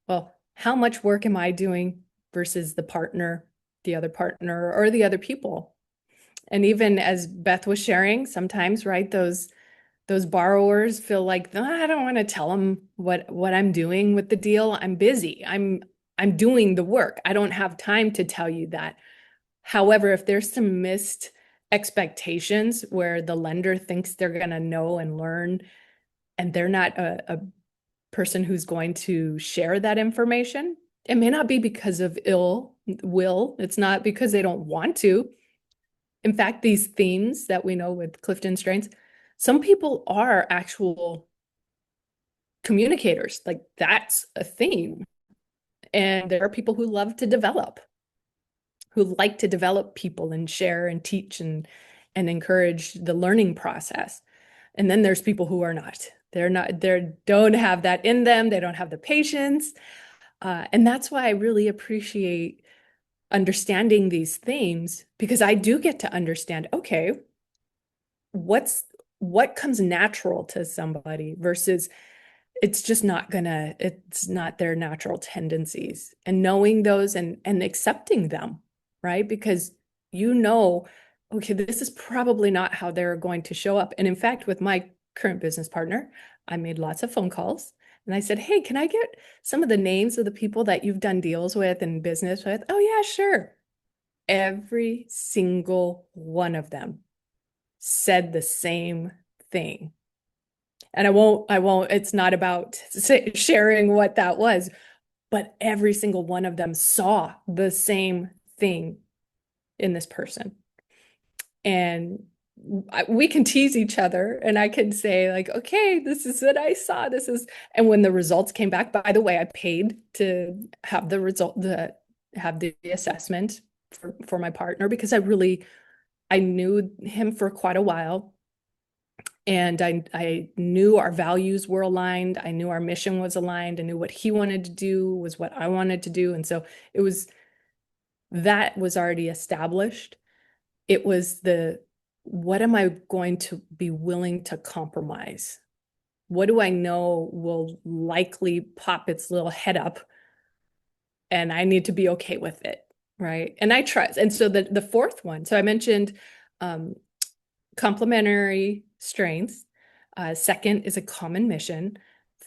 well, how much work am I doing versus the partner, the other partner, or the other people? And even as Beth was sharing, sometimes, right, those borrowers feel like, "Oh, I don't want to tell them what I'm doing with the deal. I'm busy. I'm doing the work. I don't have time to tell you that." However, if there's some missed expectations where the lender thinks they're going to know and learn, and they're not a person who's going to share that information, it may not be because of ill will. It's not because they don't want to. In fact, these themes that we know with CliftonStrengths, some people are actual communicators. Like that's a theme. And there are people who love to develop, who like to develop people and share and teach and encourage the learning process. And then there's people who are not. They don't have that in them. They don't have the patience. And that's why I really appreciate understanding these themes, because I do get to understand, okay, what comes natural to somebody versus it's not their natural tendencies, and knowing those and accepting them, right? Because okay, this is probably not how they're going to show up. And in fact, with my current business partner, I made lots of phone calls and I said, hey, can I get some of the names of the people that you've done deals with and business with? Oh yeah, sure. Every single one of them said the same thing. And I won't, it's not about sharing what that was, but every single one of them saw the same thing in this person. And we can tease each other, and I can say like, okay, this is what I saw. This is, and when the results came back, by the way, I paid to have the assessment for my partner, because I knew him for quite a while. And I knew our values were aligned. I knew our mission was aligned. I knew what he wanted to do was what I wanted to do. And so that was already established. It was what am I going to be willing to compromise? What do I know will likely pop its little head up? And I need to be okay with it, right? And I trust. And so the fourth one, so I mentioned complementary strengths. Second is a common mission.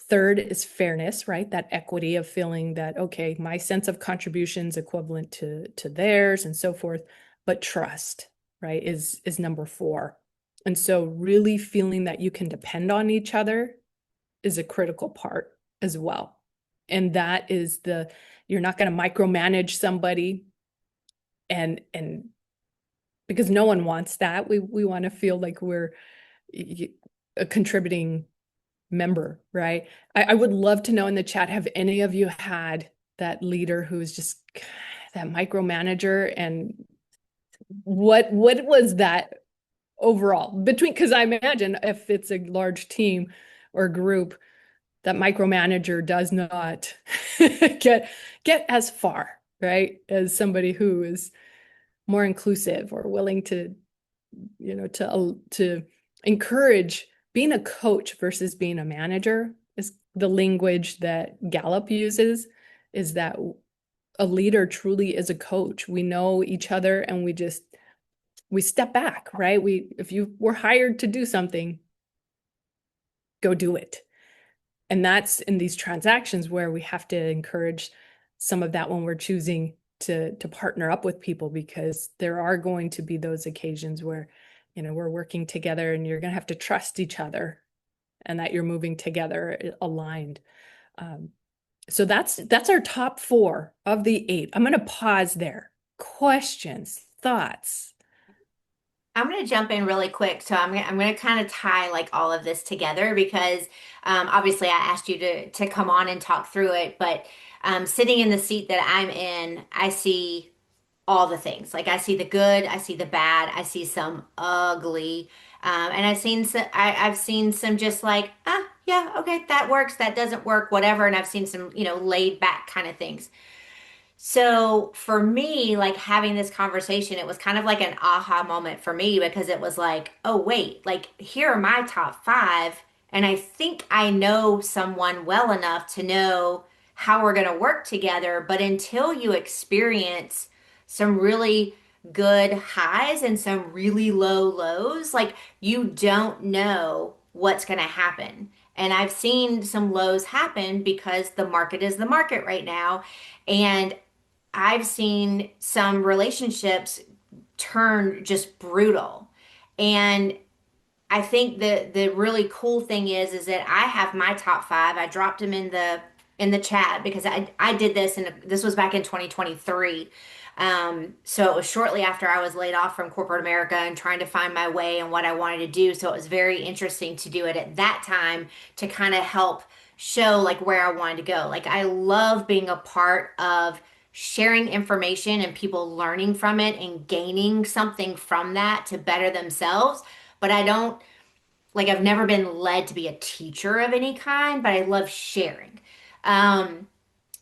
Third is fairness, right? That equity of feeling that, okay, my sense of contribution is equivalent to theirs and so forth. But trust, right, is number 4. And so really feeling that you can depend on each other is a critical part as well. And that is you're not going to micromanage somebody, and because no one wants that. We want to feel like we're a contributing member, right? I would love to know in the chat, have any of you had that leader who's just that micromanager, and what was that overall between, because I imagine if it's a large team or group, that micromanager does not get as far, right, as somebody who is more inclusive or willing to, to encourage. Being a coach versus being a manager is the language that Gallup uses, is that a leader truly is a coach. We know each other, and we step back, right? If you were hired to do something, go do it. And that's in these transactions where we have to encourage some of that when we're choosing to partner up with people, because there are going to be those occasions where, we're working together and you're going to have to trust each other, and that you're moving together aligned. So that's our top 4 of the 8. I'm going to pause there. Questions, thoughts? I'm going to jump in really quick. So I'm going to kind of tie like all of this together, because obviously I asked you to come on and talk through it, but sitting in the seat that I'm in, I see all the things. Like I see the good, I see the bad, I see some ugly, and I've seen some just like, yeah, okay, that works, that doesn't work, whatever. And I've seen some, laid back kind of things. So for me, like having this conversation, it was kind of like an aha moment for me, because it was like, oh, wait, like here are my top 5. And I think I know someone well enough to know how we're going to work together. But until you experience some really good highs and some really low lows, like you don't know what's going to happen. And I've seen some lows happen because the market is the market right now. And I've seen some relationships turn just brutal. And I think the really cool thing is that I have my top 5. I dropped them in the chat because I did this, and this was back in 2023. So it was shortly after I was laid off from corporate America and trying to find my way and what I wanted to do. So it was very interesting to do it at that time to kind of help show like where I wanted to go. Like I love being a part of sharing information and people learning from it and gaining something from that to better themselves. But I don't like, I've never been led to be a teacher of any kind, but I love sharing. Um,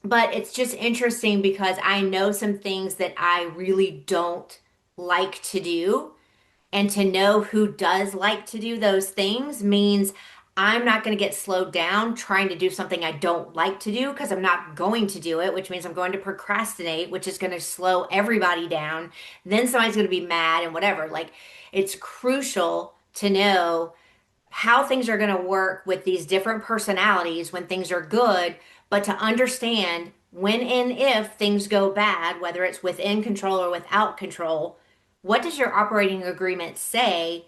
but it's just interesting because I know some things that I really don't like to do. And to know who does like to do those things means I'm not going to get slowed down trying to do something I don't like to do, because I'm not going to do it, which means I'm going to procrastinate, which is going to slow everybody down. Then somebody's going to be mad and whatever. Like, it's crucial to know how things are going to work with these different personalities when things are good, but to understand when and if things go bad, whether it's within control or without control, what does your operating agreement say?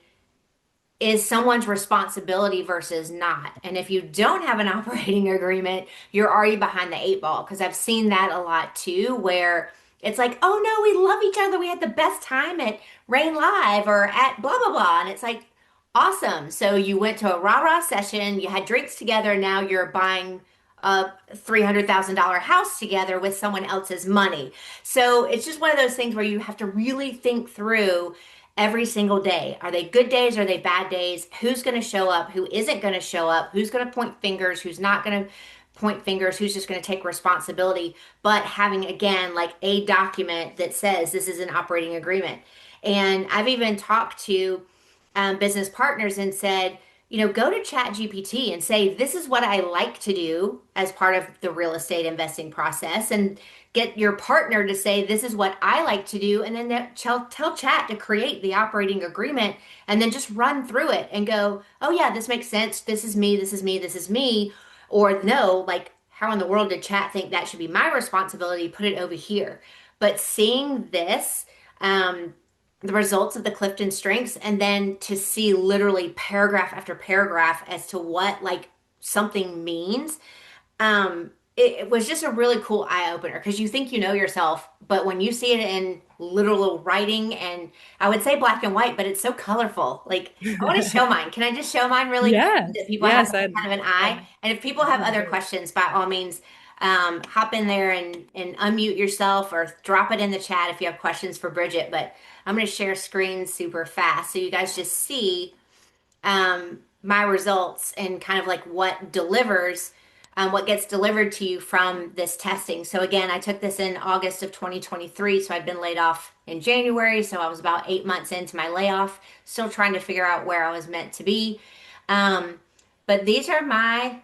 is someone's responsibility versus not. And if you don't have an operating agreement, you're already behind the eight ball. Because I've seen that a lot too, where it's like, oh no, we love each other. We had the best time at Rain Live or at blah, blah, blah. And it's like, awesome. So you went to a rah-rah session, you had drinks together, now you're buying a $300,000 house together with someone else's money. So it's just one of those things where you have to really think through every single day. Are they good days? Are they bad days? Who's going to show up? Who isn't going to show up? Who's going to point fingers? Who's not going to point fingers? Who's just going to take responsibility? But having, again, like a document that says this is an operating agreement. And I've even talked to business partners and said, go to Chat GPT and say, this is what I like to do as part of the real estate investing process. And get your partner to say, this is what I like to do. And then tell Chat to create the operating agreement and then just run through it and go, oh, yeah, this makes sense. This is me. This is me. This is me. Or no, like, how in the world did Chat think that should be my responsibility? Put it over here. But seeing this, the results of the CliftonStrengths, and then to see literally paragraph after paragraph as to what like something means. It was just a really cool eye opener because you think you know yourself, but when you see it in literal writing, and I would say black and white, but it's so colorful. Like, I want to show mine. Can I just show mine really quick so Yes, that people have yes, kind of an eye? And if people have other questions, by all means, hop in there and unmute yourself or drop it in the chat if you have questions for Bridgette. But I'm going to share screen super fast so you guys just see my results and kind of like what gets delivered to you from this testing. So again, I took this in August of 2023, so I'd been laid off in January, so I was about 8 months into my layoff, still trying to figure out where I was meant to be. But these are my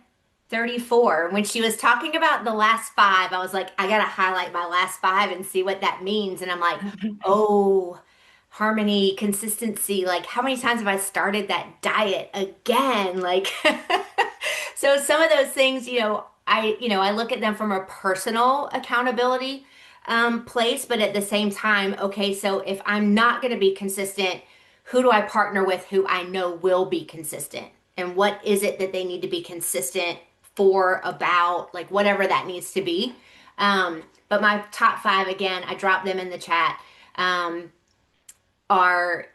34. When she was talking about the last five, I was like, I gotta highlight my last five and see what that means. And I'm like, oh, harmony, consistency. Like, how many times have I started that diet again? Like, so some of those things, I look at them from a personal accountability place, but at the same time, okay, so if I'm not going to be consistent, who do I partner with who I know will be consistent? And what is it that they need to be consistent for, about, like whatever that needs to be. But my top five, again, I dropped them in the chat. Are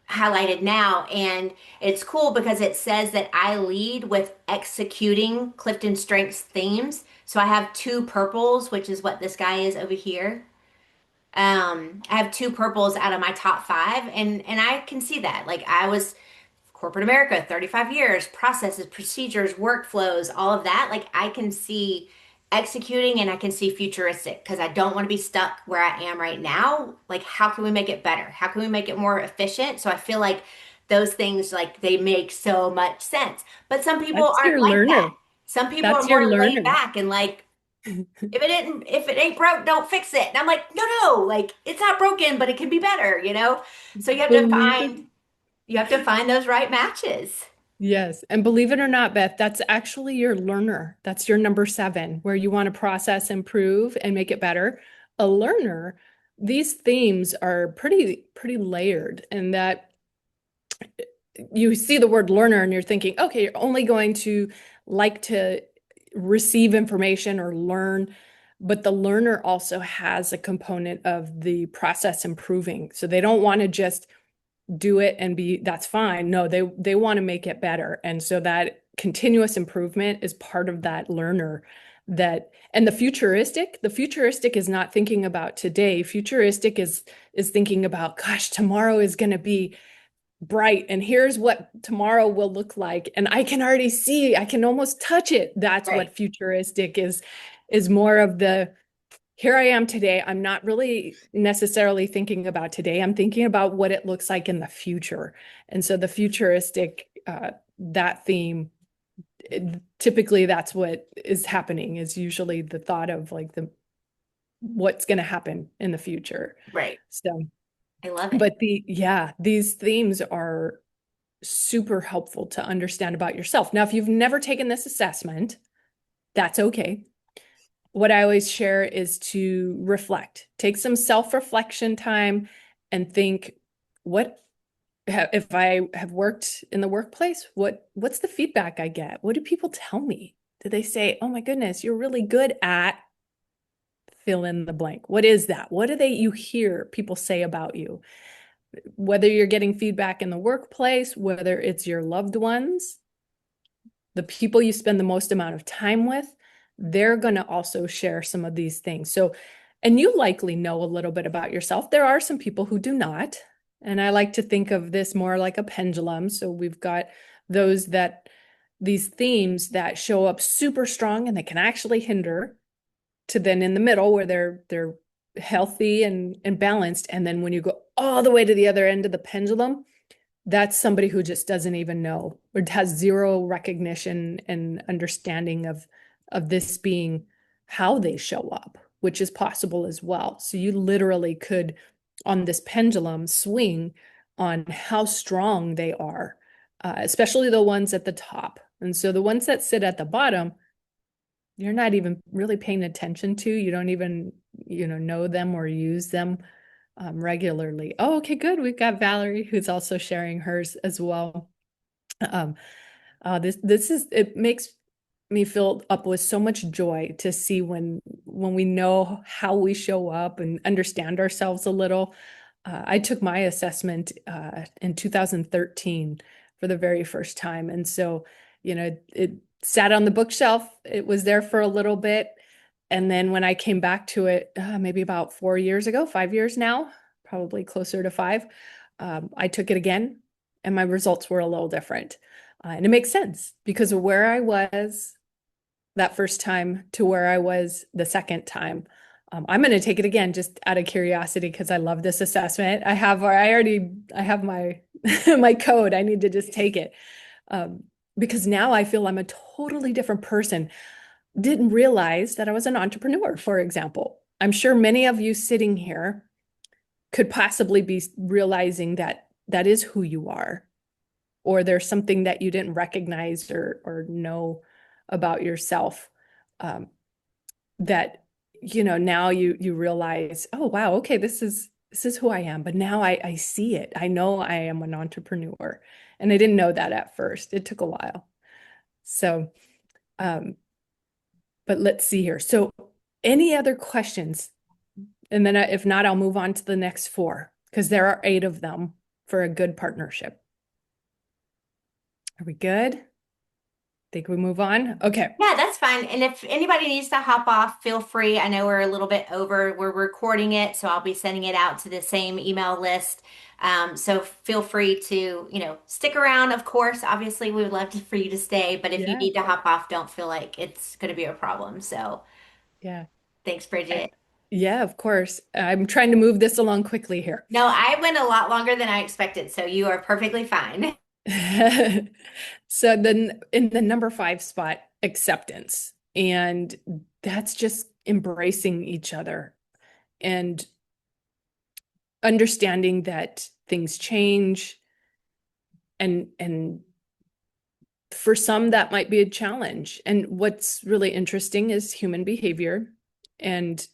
highlighted now. And it's cool because it says that I lead with executing CliftonStrengths themes. So I have two purples, which is what this guy is over here. I have two purples out of my top five, and I can see that. Like, I was corporate America, 35 years, processes, procedures, workflows, all of that. Like, I can see executing and I can see futuristic because I don't want to be stuck where I am right now. Like, how can we make it better? How can we make it more efficient? So I feel like those things, like, they make so much sense. But some people that's aren't your like that. learner. Some people are That's your more laid learner. back and like, if it ain't broke, don't fix it. And I'm like, no, like, it's not broken, but it can be better. So Believe it. you have to find those right matches. Yes. And believe it or not, Beth, that's actually your learner. That's your number 7, where you want to process, improve, and make it better. A learner, these themes are pretty layered, and that you see the word learner and you're thinking, okay, you're only going to like to receive information or learn. But the learner also has a component of the process improving. So they don't want to just do it and that's fine. No, they want to make it better. And so that continuous improvement is part of that learner. And the futuristic is not thinking about today. Futuristic is thinking about, gosh, tomorrow is going to be bright, and here's what tomorrow will look like. And I can already see, I can almost touch it. That's Right. what futuristic is more of the, here I am today. I'm not really necessarily thinking about today. I'm thinking about what it looks like in the future. And so the futuristic, that theme, typically that's what is happening, is usually the thought of like what's going to happen in the future. Right. So I love it. but these themes are super helpful to understand about yourself. Now, if you've never taken this assessment, that's okay. What I always share is to reflect, take some self-reflection time and think, what if I have worked in the workplace, what's the feedback I get? What do people tell me? Do they say, "Oh my goodness, you're really good at fill in the blank"? What is that? What do you hear people say about you? Whether you're getting feedback in the workplace, whether it's your loved ones, the people you spend the most amount of time with, they're going to also share some of these things. So, and you likely know a little bit about yourself. There are some people who do not. And I like to think of this more like a pendulum. So we've got these themes that show up super strong and they can actually hinder, to then in the middle where they're healthy and balanced. And then when you go all the way to the other end of the pendulum, that's somebody who just doesn't even know or has zero recognition and understanding of this being how they show up, which is possible as well. So you literally could, on this pendulum, swing on how strong they are, especially the ones at the top. And so the ones that sit at the bottom, you're not even really paying attention to. You don't even, know them or use them regularly. Oh, okay, good. We've got Valerie who's also sharing hers as well. Um, it makes me fill up with so much joy to see when we know how we show up and understand ourselves a little. I took my assessment in 2013 for the very first time, and so it sat on the bookshelf. It was there for a little bit. And then when I came back to it, maybe about 4 years ago, 5 years now, probably closer to 5, I took it again and my results were a little different. And it makes sense because of where I was that first time to where I was the second time. I'm going to take it again just out of curiosity because I love this assessment. I have my my code. I need to just take it because now I feel I'm a totally different person. Didn't realize that I was an entrepreneur, for example. I'm sure many of you sitting here could possibly be realizing that that is who you are, or there's something that you didn't recognize or know about yourself that now you realize, oh wow, okay, this is who I am. But now I see it. I know I am an entrepreneur, and I didn't know that at first. It took a while. So, but let's see here. So, any other questions? And then if not, I'll move on to the next 4 because there are 8 of them for a good partnership. Are we good? Think we move on? Okay. Yeah, that's fine. And if anybody needs to hop off, feel free. I know we're a little bit over. We're recording it, so I'll be sending it out to the same email list. So feel free to, stick around. Of course, obviously, we would love for you to stay, but if you Yeah. need to hop off, don't feel like it's going to be a problem. So Yeah. thanks, Bridget. Yeah, of course. I'm trying to move this along quickly here. No, I went a lot longer than I expected, so you are perfectly fine. So then in the number 5 spot, acceptance. And that's just embracing each other and understanding that things change, and for some that might be a challenge. And what's really interesting is human behavior, and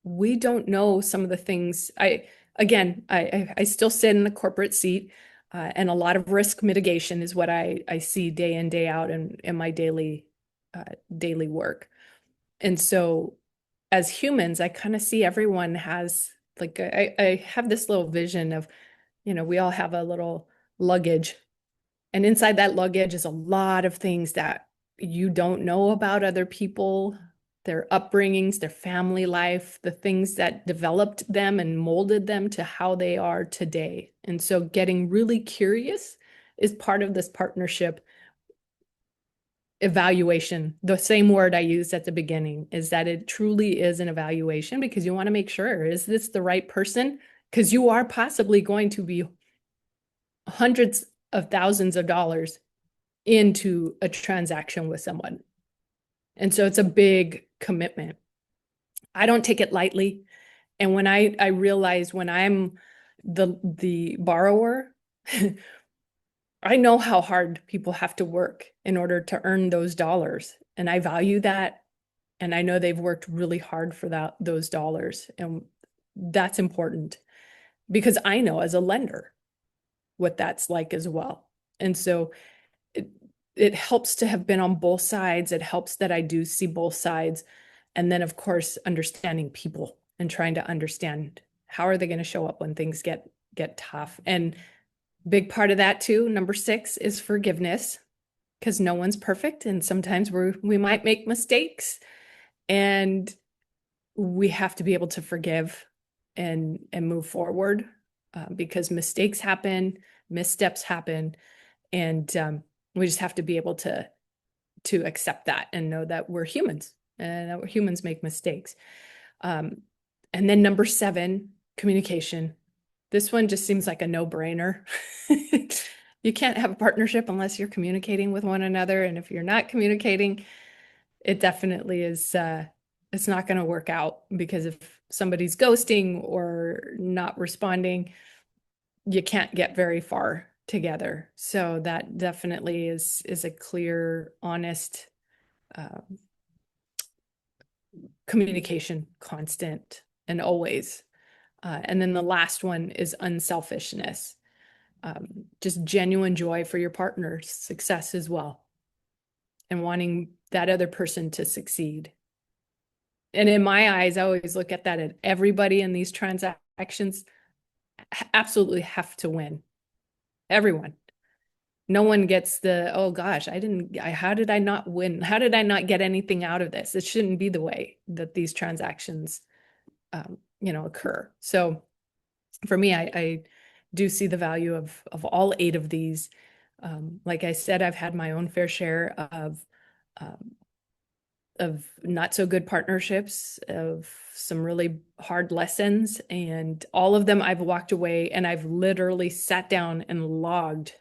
we don't know some of the things. I still sit in the corporate seat, and a lot of risk mitigation is what I see day in, day out in my daily work. And so as humans, I kind of see everyone has, like, I have this little vision of, we all have a little luggage, and inside that luggage is a lot of things that you don't know about other people, their upbringings, their family life, the things that developed them and molded them to how they are today. And so getting really curious is part of this partnership evaluation. The same word I used at the beginning is that it truly is an evaluation because you want to make sure, is this the right person? Because you are possibly going to be hundreds of thousands of dollars into a transaction with someone. And so it's a big commitment. I don't take it lightly. And when I realize when I'm the borrower, I know how hard people have to work in order to earn those dollars. And I value that. And I know they've worked really hard for those dollars. And that's important because I know as a lender, what that's like as well. And so it, it helps to have been on both sides. It helps that I do see both sides. And then, of course, understanding people and trying to understand how are they going to show up when things get tough. And big part of that too, number 6, is forgiveness, because no one's perfect. And sometimes we might make mistakes, and we have to be able to forgive and move forward, because mistakes happen, missteps happen, and we just have to be able to accept that and know that we're humans and that humans make mistakes. And then number 7, communication. This one just seems like a no-brainer. You can't have a partnership unless you're communicating with one another, and if you're not communicating, it definitely is. It's not going to work out, because if somebody's ghosting or not responding, you can't get very far together. So that definitely is a clear, honest communication, constant and always. And then the last one is unselfishness, just genuine joy for your partner's success as well, and wanting that other person to succeed. And in my eyes, I always look at that, at everybody in these transactions absolutely have to win. Everyone. No one gets the, oh gosh, how did I not win? How did I not get anything out of this? It shouldn't be the way that these transactions, occur. So for me, I do see the value of all 8 of these. Like I said, I've had my own fair share um, of not so good partnerships, of some really hard lessons, and all of them I've walked away and I've literally sat down and logged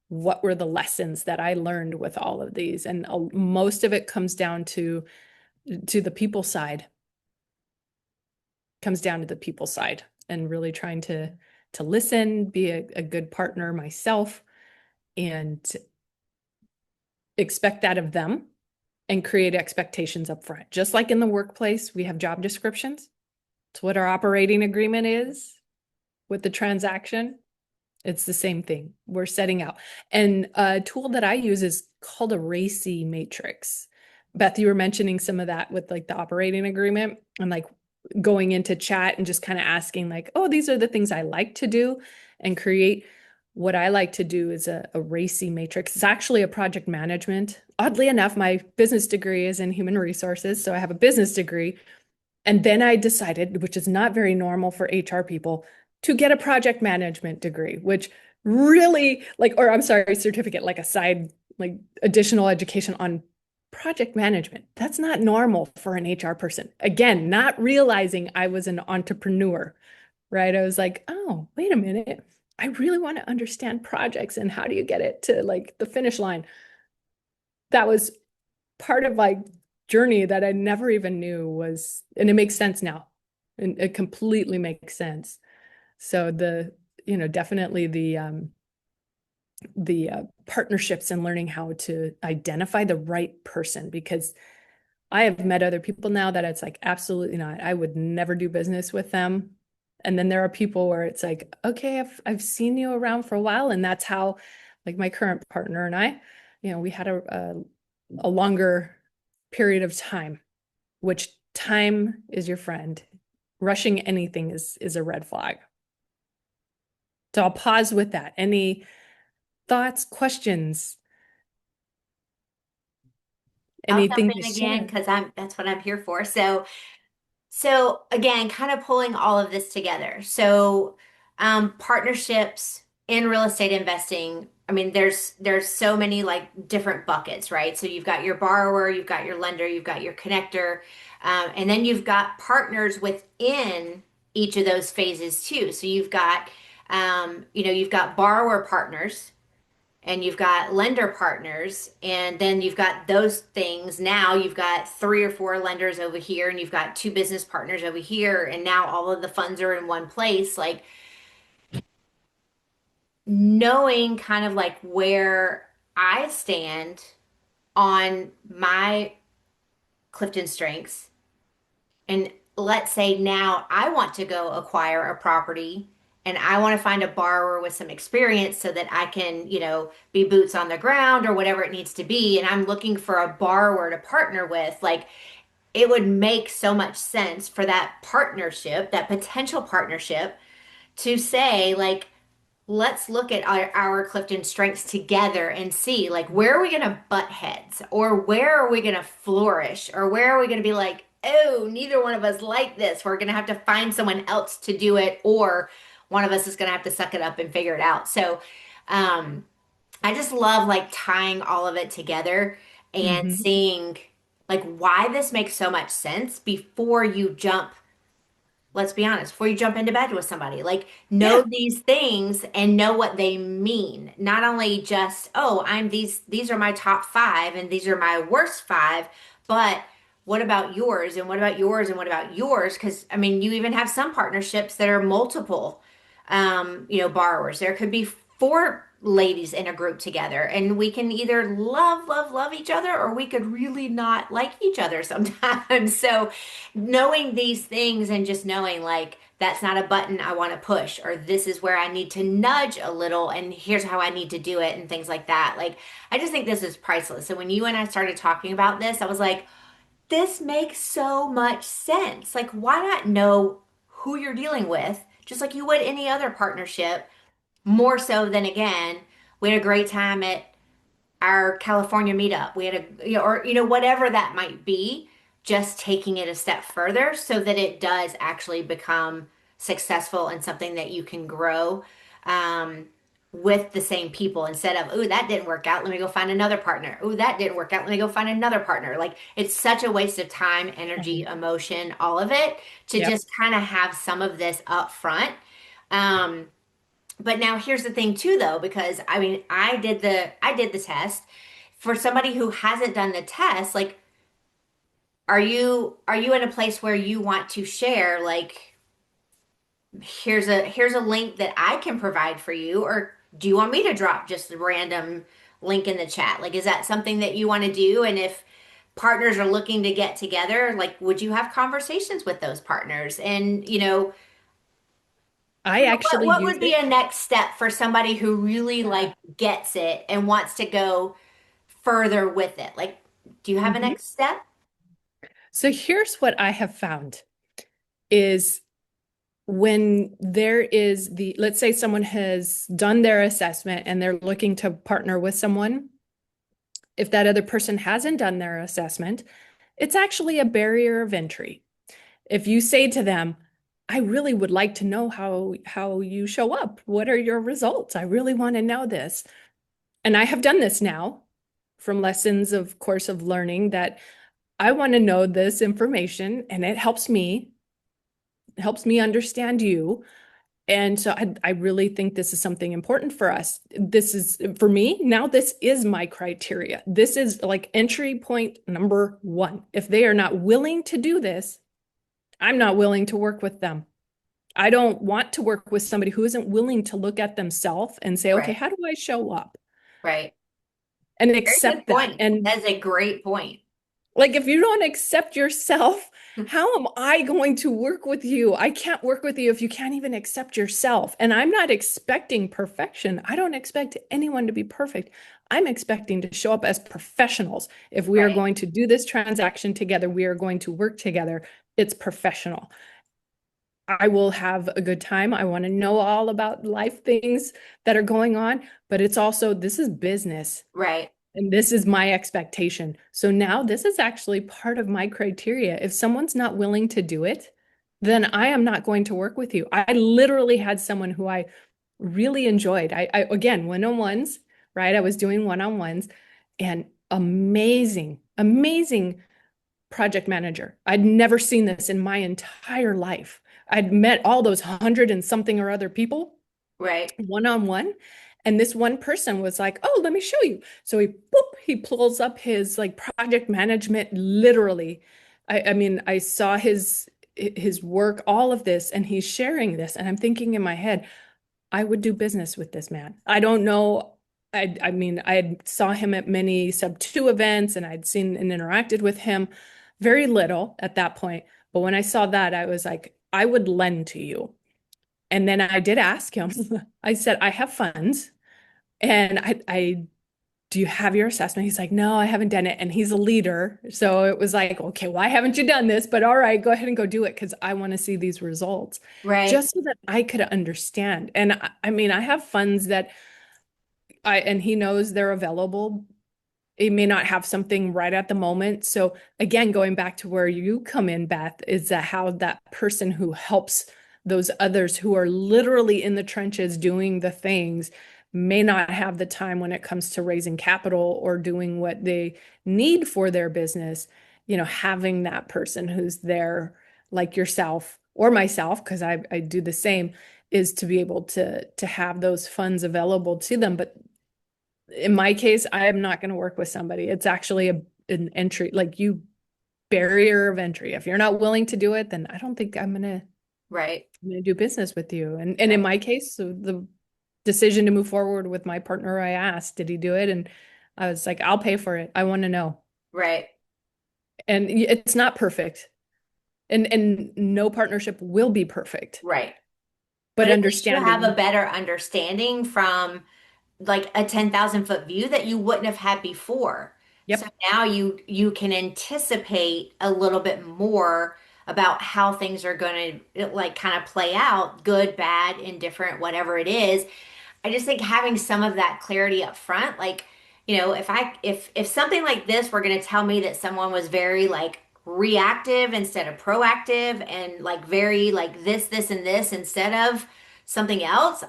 what were the lessons that I learned with all of these. And most of it comes down to the people side, and really trying to listen, be a good partner myself, and expect that of them, and create expectations up front. Just like in the workplace, we have job descriptions. It's what our operating agreement is with the transaction. It's the same thing. We're setting out. And a tool that I use is called a RACI matrix. Beth, you were mentioning some of that with like the operating agreement, and like going into chat and just kind of asking like, oh, these are the things I like to do, and create. What I like to do is a RACI matrix. It's actually a project management. Oddly enough, my business degree is in human resources, so I have a business degree. And then I decided, which is not very normal for HR people, to get a project management degree, which really certificate, like a side, like additional education on project management. That's not normal for an HR person. Again, not realizing I was an entrepreneur, right? I was like, oh, wait a minute. I really want to understand projects and how do you get it to like the finish line. That was part of my journey that I never even knew was, and it makes sense now. And it completely makes sense. So definitely the partnerships and learning how to identify the right person, because I have met other people now that it's like, absolutely not. I would never do business with them. And then there are people where it's like, okay, I've seen you around for a while. And that's how, like my current partner and I, we had a longer period of time, which time is your friend. Rushing anything is a red flag. So I'll pause with that. Any thoughts, questions? I'll jump Anything to in again share? because that's what I'm here for. So again, kind of pulling all of this together. So partnerships in real estate investing. I mean, there's so many like different buckets, right? So you've got your borrower, you've got your lender, you've got your connector, and then you've got partners within each of those phases too. So you've got borrower partners and you've got lender partners, and then you've got those things. Now you've got 3 or 4 lenders over here, and you've got 2 business partners over here, and now all of the funds are in one place. Like knowing kind of like where I stand on my Clifton strengths, and let's say now I want to go acquire a property and I want to find a borrower with some experience so that I can, be boots on the ground or whatever it needs to be. And I'm looking for a borrower to partner with. Like, it would make so much sense for that partnership, that potential partnership, to say, like, let's look at our Clifton strengths together and see, like, where are we going to butt heads, or where are we going to flourish, or where are we going to be like, oh, neither one of us like this. We're going to have to find someone else to do it, or one of us is going to have to suck it up and figure it out. So, I just love like tying all of it together and Hmm. seeing like why this makes so much sense before you jump, let's be honest, before you jump into bed with somebody. Like, know Yeah. these things and know what they mean. Not only just, oh, these are my top five and these are my worst five, but what about yours? And what about yours? And what about yours? Because I mean, you even have some partnerships that are multiple, borrowers. There could be four ladies in a group together, and we can either love each other, or we could really not like each other sometimes. So knowing these things and just knowing like that's not a button I want to push, or this is where I need to nudge a little, and here's how I need to do it, and things like that. Like, I just think this is priceless. So when you and I started talking about this, I was like, this makes so much sense. Like, why not know who you're dealing with, just like you would any other partnership, more so than, again, we had a great time at our California meetup. We had or whatever that might be, just taking it a step further so that it does actually become successful and something that you can grow um, with the same people, instead of, oh, that didn't work out. Let me go find another partner. Oh, that didn't work out. Let me go find another partner. Like, it's such a waste of time, energy, Mhm. emotion, all of it, to Yep. just kind of have some of this up front. Um, but now here's the thing too, though, because I mean, I did the test. For somebody who hasn't done the test, like, are you in a place where you want to share, like, here's a link that I can provide for you, or do you want me to drop just a random link in the chat? Like, is that something that you want to do? And if partners are looking to get together, like, would you have conversations with those partners? And I what actually what use would be it. a next step for somebody who really Yeah. like gets it and wants to go further with it? Like, do you have a Mhm. next step? So here's what I have found is when there is let's say someone has done their assessment and they're looking to partner with someone. If that other person hasn't done their assessment, it's actually a barrier of entry. If you say to them, I really would like to know how you show up. What are your results? I really want to know this. And I have done this now from lessons of course of learning that I want to know this information and it helps me understand you. And so I really think this is something important for us. This is for me now, this is my criteria. This is like entry point number one. If they are not willing to do this, I'm not willing to work with them. I don't want to work with somebody who isn't willing to look at themselves and say, okay, Right, how do I show up right. and Very good accept that? point. And That's a great point. like, if you don't accept yourself, how am I going to work with you? I can't work with you if you can't even accept yourself. And I'm not expecting perfection. I don't expect anyone to be perfect. I'm expecting to show up as professionals. If we are Right, going to do this transaction together, we are going to work together. It's professional. I will have a good time. I want to know all about life things that are going on, but it's also, this is business. right, And this is my expectation. So now this is actually part of my criteria. If someone's not willing to do it, then I am not going to work with you. I literally had someone who I really enjoyed. I again, one-on-ones, right? I was doing one-on-ones and amazing project manager. I'd never seen this in my entire life. I'd met all those hundred and something or other people right, one on one. And this one person was like, oh, let me show you. So he pulls up his like project management, literally. I mean, I saw his work, all of this, and he's sharing this. And I'm thinking in my head, I would do business with this man. I don't know. I mean, I saw him at many sub two events and I'd seen and interacted with him very little at that point. But when I saw that, I was like, I would lend to you. And then I did ask him, I said, I have funds and I do you have your assessment? He's like, no, I haven't done it. And he's a leader. So it was like, okay, why haven't you done this? But all right, go ahead and go do it because I want to see these results Right. just so that I could understand. And I mean, I have funds that and he knows they're available. It may not have something right at the moment. So again, going back to where you come in, Beth, is that how that person who helps those others who are literally in the trenches doing the things may not have the time when it comes to raising capital or doing what they need for their business, having that person who's there like yourself or myself, because I do the same, is to be able to have those funds available to them. But in my case, I am not going to work with somebody. It's actually an entry, like you barrier of entry. If you're not willing to do it, then I don't think Right. I'm gonna do business with you. And in my case, so the decision to move forward with my partner, I asked, did he do it? And I was like, I'll pay for it. I want to know. Right. And it's not perfect. And no partnership will be perfect. Right. But But at least you have a understanding, better understanding from like a 10,000-foot view that you wouldn't have had before. So yep. now you can anticipate a little bit more about how things are going to like kind of play out, good, bad, indifferent, whatever it is. I just think having some of that clarity up front, like, if something like this were going to tell me that someone was very like reactive instead of proactive and like very like this and this instead of something else,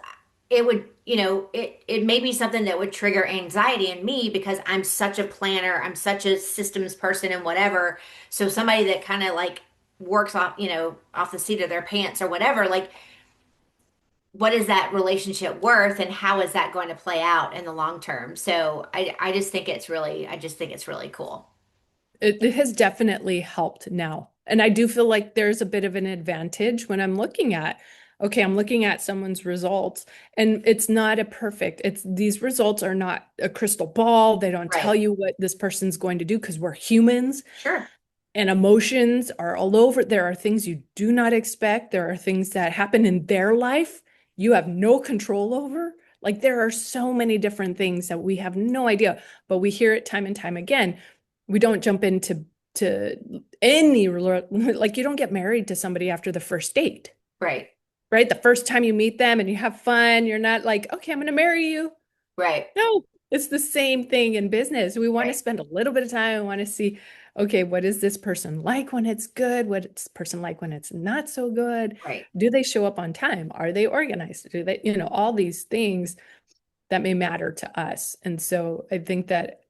it would, it may be something that would trigger anxiety in me because I'm such a planner, I'm such a systems person and whatever. So somebody that kind of like works off, off the seat of their pants or whatever, like what is that relationship worth and how is that going to play out in the long term? So I just think it's really cool. It has definitely helped now. And I do feel like there's a bit of an advantage when I'm looking at, okay, I'm looking at someone's results and it's not a perfect, these results are not a crystal ball. They don't tell Right. you what this person's going to do because we're humans Sure. and emotions are all over. There are things you do not expect. There are things that happen in their life you have no control over. Like there are so many different things that we have no idea, but we hear it time and time again. We don't jump into to any like you don't get married to somebody after the first date, Right. right? The first time you meet them and you have fun, you're not like, okay, I'm going to marry you. Right. No, it's the same thing in business. We want to Right. spend a little bit of time. We want to see, okay, what is this person like when it's good? What's this person like when it's not so good? Right. Do they show up on time? Are they organized? Do they, all these things that may matter to us. And so I think that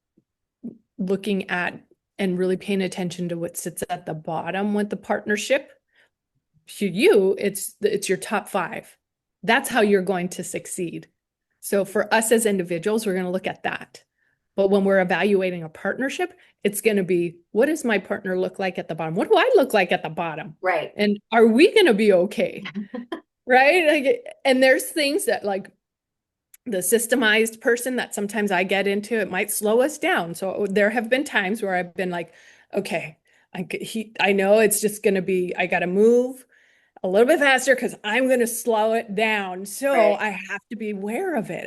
looking at and really paying attention to what sits at the bottom with the partnership, to you, it's your top 5. That's how you're going to succeed. So for us as individuals, we're going to look at that. But when we're evaluating a partnership, it's going to be, what does my partner look like at the bottom? What do I look like at the bottom? Right. And are we going to be okay? Right? Like, and there's things that like the systemized person that sometimes I get into, it might slow us down. So there have been times where I've been like, okay, I know it's just going to be, I got to move a little bit faster because I'm going to slow it down. So Right. I have to be aware of it.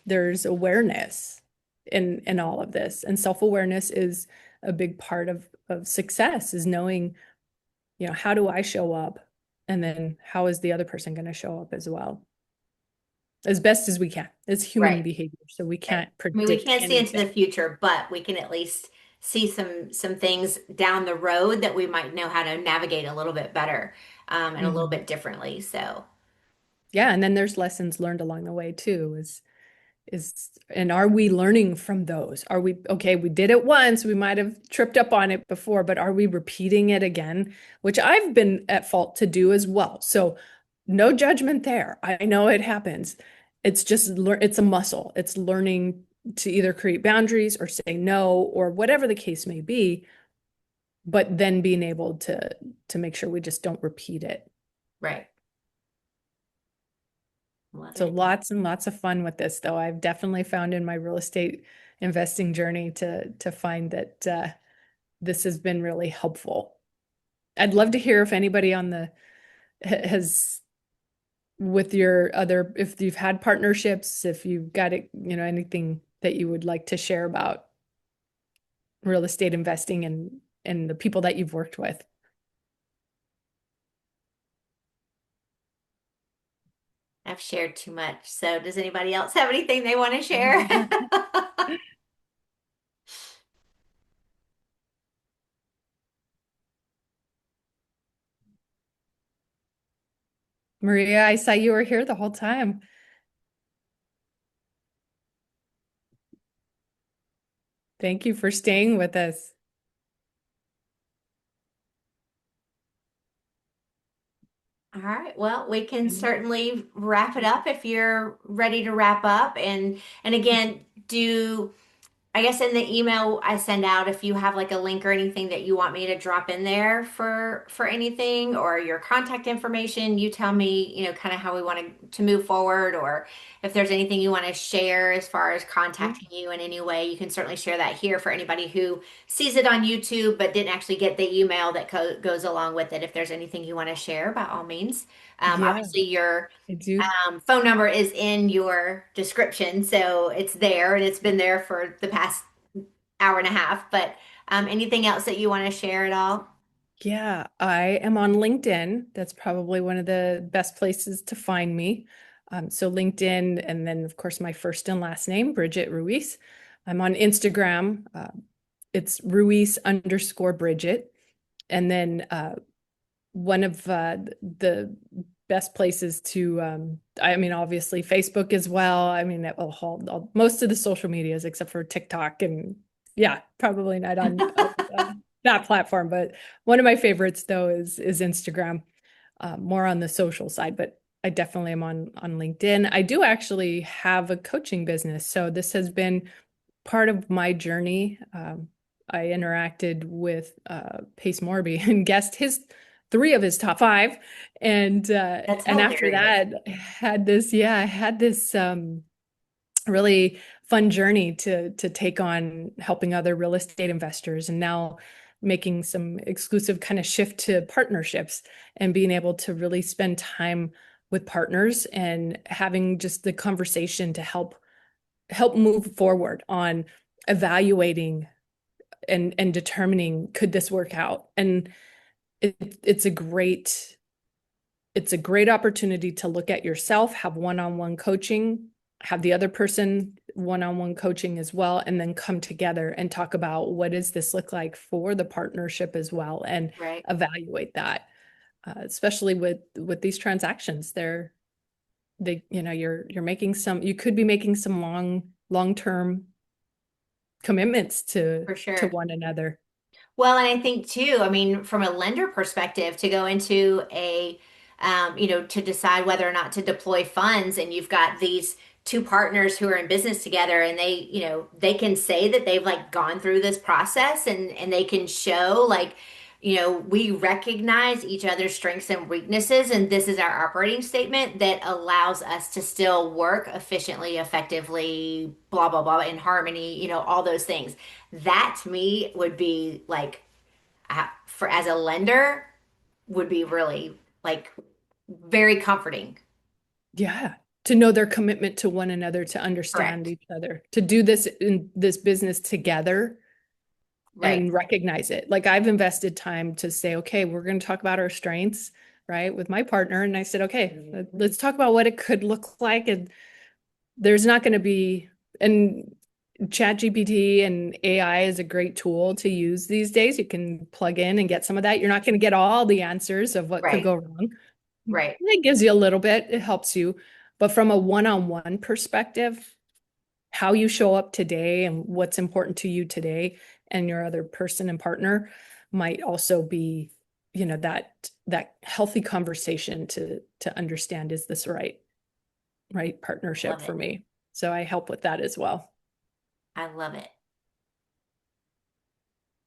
There's awareness in all of this. And self-awareness is a big part of success, is knowing, how do I show up? And then how is the other person going to show up as well? As best as we can. It's human Right. behavior. So we Right. can't I mean, we predict can't see into anything. the future, but we can at least see some things down the road that we might know how to navigate a little bit better, and a little Mhm. bit differently. So, Yeah. And then there's lessons learned along the way too, and are we learning from those? Are we okay? We did it once, we might have tripped up on it before, but are we repeating it again? Which I've been at fault to do as well. So no judgment there. I know it happens. It's just it's a muscle. It's learning to either create boundaries or say no or whatever the case may be, but then being able to make sure we just don't repeat it. right. Love So it. lots and lots of fun with this, though. I've definitely found in my real estate investing journey to find that this has been really helpful. I'd love to hear if anybody on the has with your other, if you've had partnerships, if you've got it, anything that you would like to share about real estate investing and the people that you've worked with. I've shared too much. So does anybody else have anything they want to share? Maria, I saw you were here the whole time. Thank you for staying with us. All right. Well, we can certainly wrap it up if you're ready to wrap up. And again, do I guess in the email I send out, if you have like a link or anything that you want me to drop in there for anything or your contact information, you tell me, kind of how we want to move forward, or if there's anything you want to share as far as contacting you in any way, you can certainly share that here for anybody who sees it on YouTube but didn't actually get the email that goes along with it. If there's anything you want to share, by all means. Yeah, Obviously, your I do. phone number is in your description, so it's there and it's been there for the past hour and a half. But anything else that you want to share at all? Yeah, I am on LinkedIn. That's probably one of the best places to find me. So LinkedIn, and then of course my first and last name, Bridgette Ruiz. I'm on Instagram. It's Ruiz_Bridgette. And then one of the best places to, I mean, obviously Facebook as well. I mean, that will hold most of the social medias except for TikTok, and yeah, probably not on that platform. But one of my favorites though is Instagram, more on the social side. But I definitely am on LinkedIn. I do actually have a coaching business, so this has been part of my journey. I interacted with Pace Morby and guessed three of his top five, and That's after hilarious. that I had this really fun journey to take on helping other real estate investors, and now making some exclusive kind of shift to partnerships and being able to really spend time with partners and having just the conversation to help move forward on evaluating and determining, could this work out. And it's a great opportunity to look at yourself, have one-on-one coaching, have the other person one-on-one coaching as well, and then come together and talk about what does this look like for the partnership as well, and Right. evaluate that. Especially with these transactions, you could be making some long-term commitments For to sure. one another. Well, and I think too, I mean, from a lender perspective, to go into to decide whether or not to deploy funds, and you've got these two partners who are in business together, and they can say that they've like gone through this process, and they can show like, we recognize each other's strengths and weaknesses, and this is our operating statement that allows us to still work efficiently, effectively, blah, blah, blah, in harmony, all those things. That to me would be like, for as a lender, would be really like very comforting. Yeah. To know their commitment to one another, to understand Correct. each other, to do this in this business together Right. and recognize it. Like, I've invested time to say, okay, we're going to talk about our strengths, right, with my partner. And I said, okay, let's talk about what it could look like. And there's not going to be, and ChatGPT and AI is a great tool to use these days. You can plug in and get some of that. You're not going to get all the answers of what could Right. go wrong. Right. It gives you a little bit, it helps you. But from a one-on-one perspective, how you show up today and what's important to you today and your other person and partner might also be, that healthy conversation to understand, is this right partnership Love for it. me? So I help with that as well. I love it.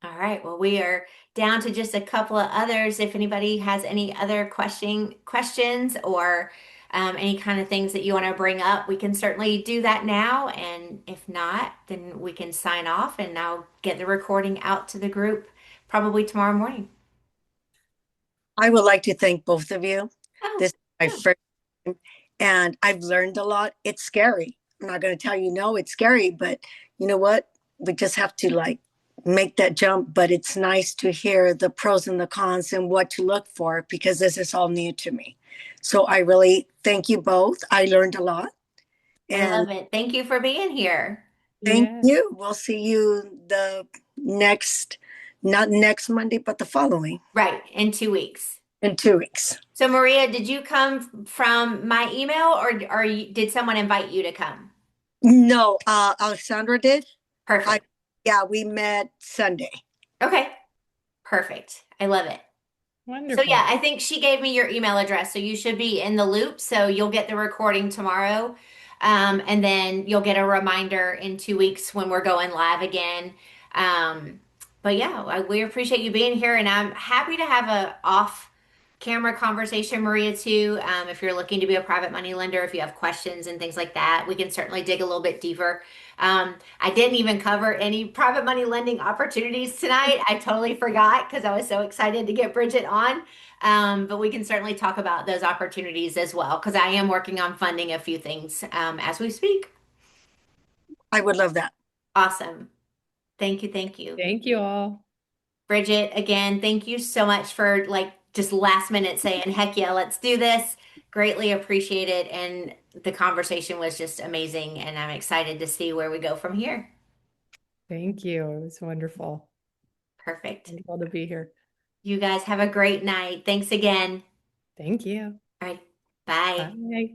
All right. Well, we are down to just a couple of others. If anybody has any other questions or any kind of things that you want to bring up, we can certainly do that now. And if not, then we can sign off, and I'll get the recording out to the group probably tomorrow morning. I would like to thank both of you. Oh, This is my yeah. first And I've learned a lot. It's scary. I'm not going to tell you no, it's scary, but you know what? We just have to like make that jump. But it's nice to hear the pros and the cons and what to look for because this is all new to me. So I really thank you both. I learned a lot. I And love it. Thank you for being here. thank Yeah. you. We'll see you the next, not next Monday, but the following Right, in 2 weeks. in 2 weeks. So Maria, did you come from my email or did someone invite you to come? No, Alessandra did. I, Perfect. yeah, we met Sunday. Okay, perfect. I love it. So yeah, Wonderful. I think she gave me your email address, so you should be in the loop. So you'll get the recording tomorrow, and then you'll get a reminder in 2 weeks when we're going live again. Um, but yeah, we appreciate you being here, and I'm happy to have a off-camera conversation, Maria, too. If you're looking to be a private money lender, if you have questions and things like that, we can certainly dig a little bit deeper. I didn't even cover any private money lending opportunities tonight. I totally forgot because I was so excited to get Bridgette on. But we can certainly talk about those opportunities as well because I am working on funding a few things as we speak. I would love that. Awesome. Thank you. Thank you. Thank you all. Bridgette, again, thank you so much for like just last minute saying, heck yeah, let's do this. Greatly appreciate it. And the conversation was just amazing. And I'm excited to see where we go from here. Thank you. It was wonderful. Perfect. Wonderful to be here. You guys have a great night. Thanks again. Thank you. All right. Bye. Bye.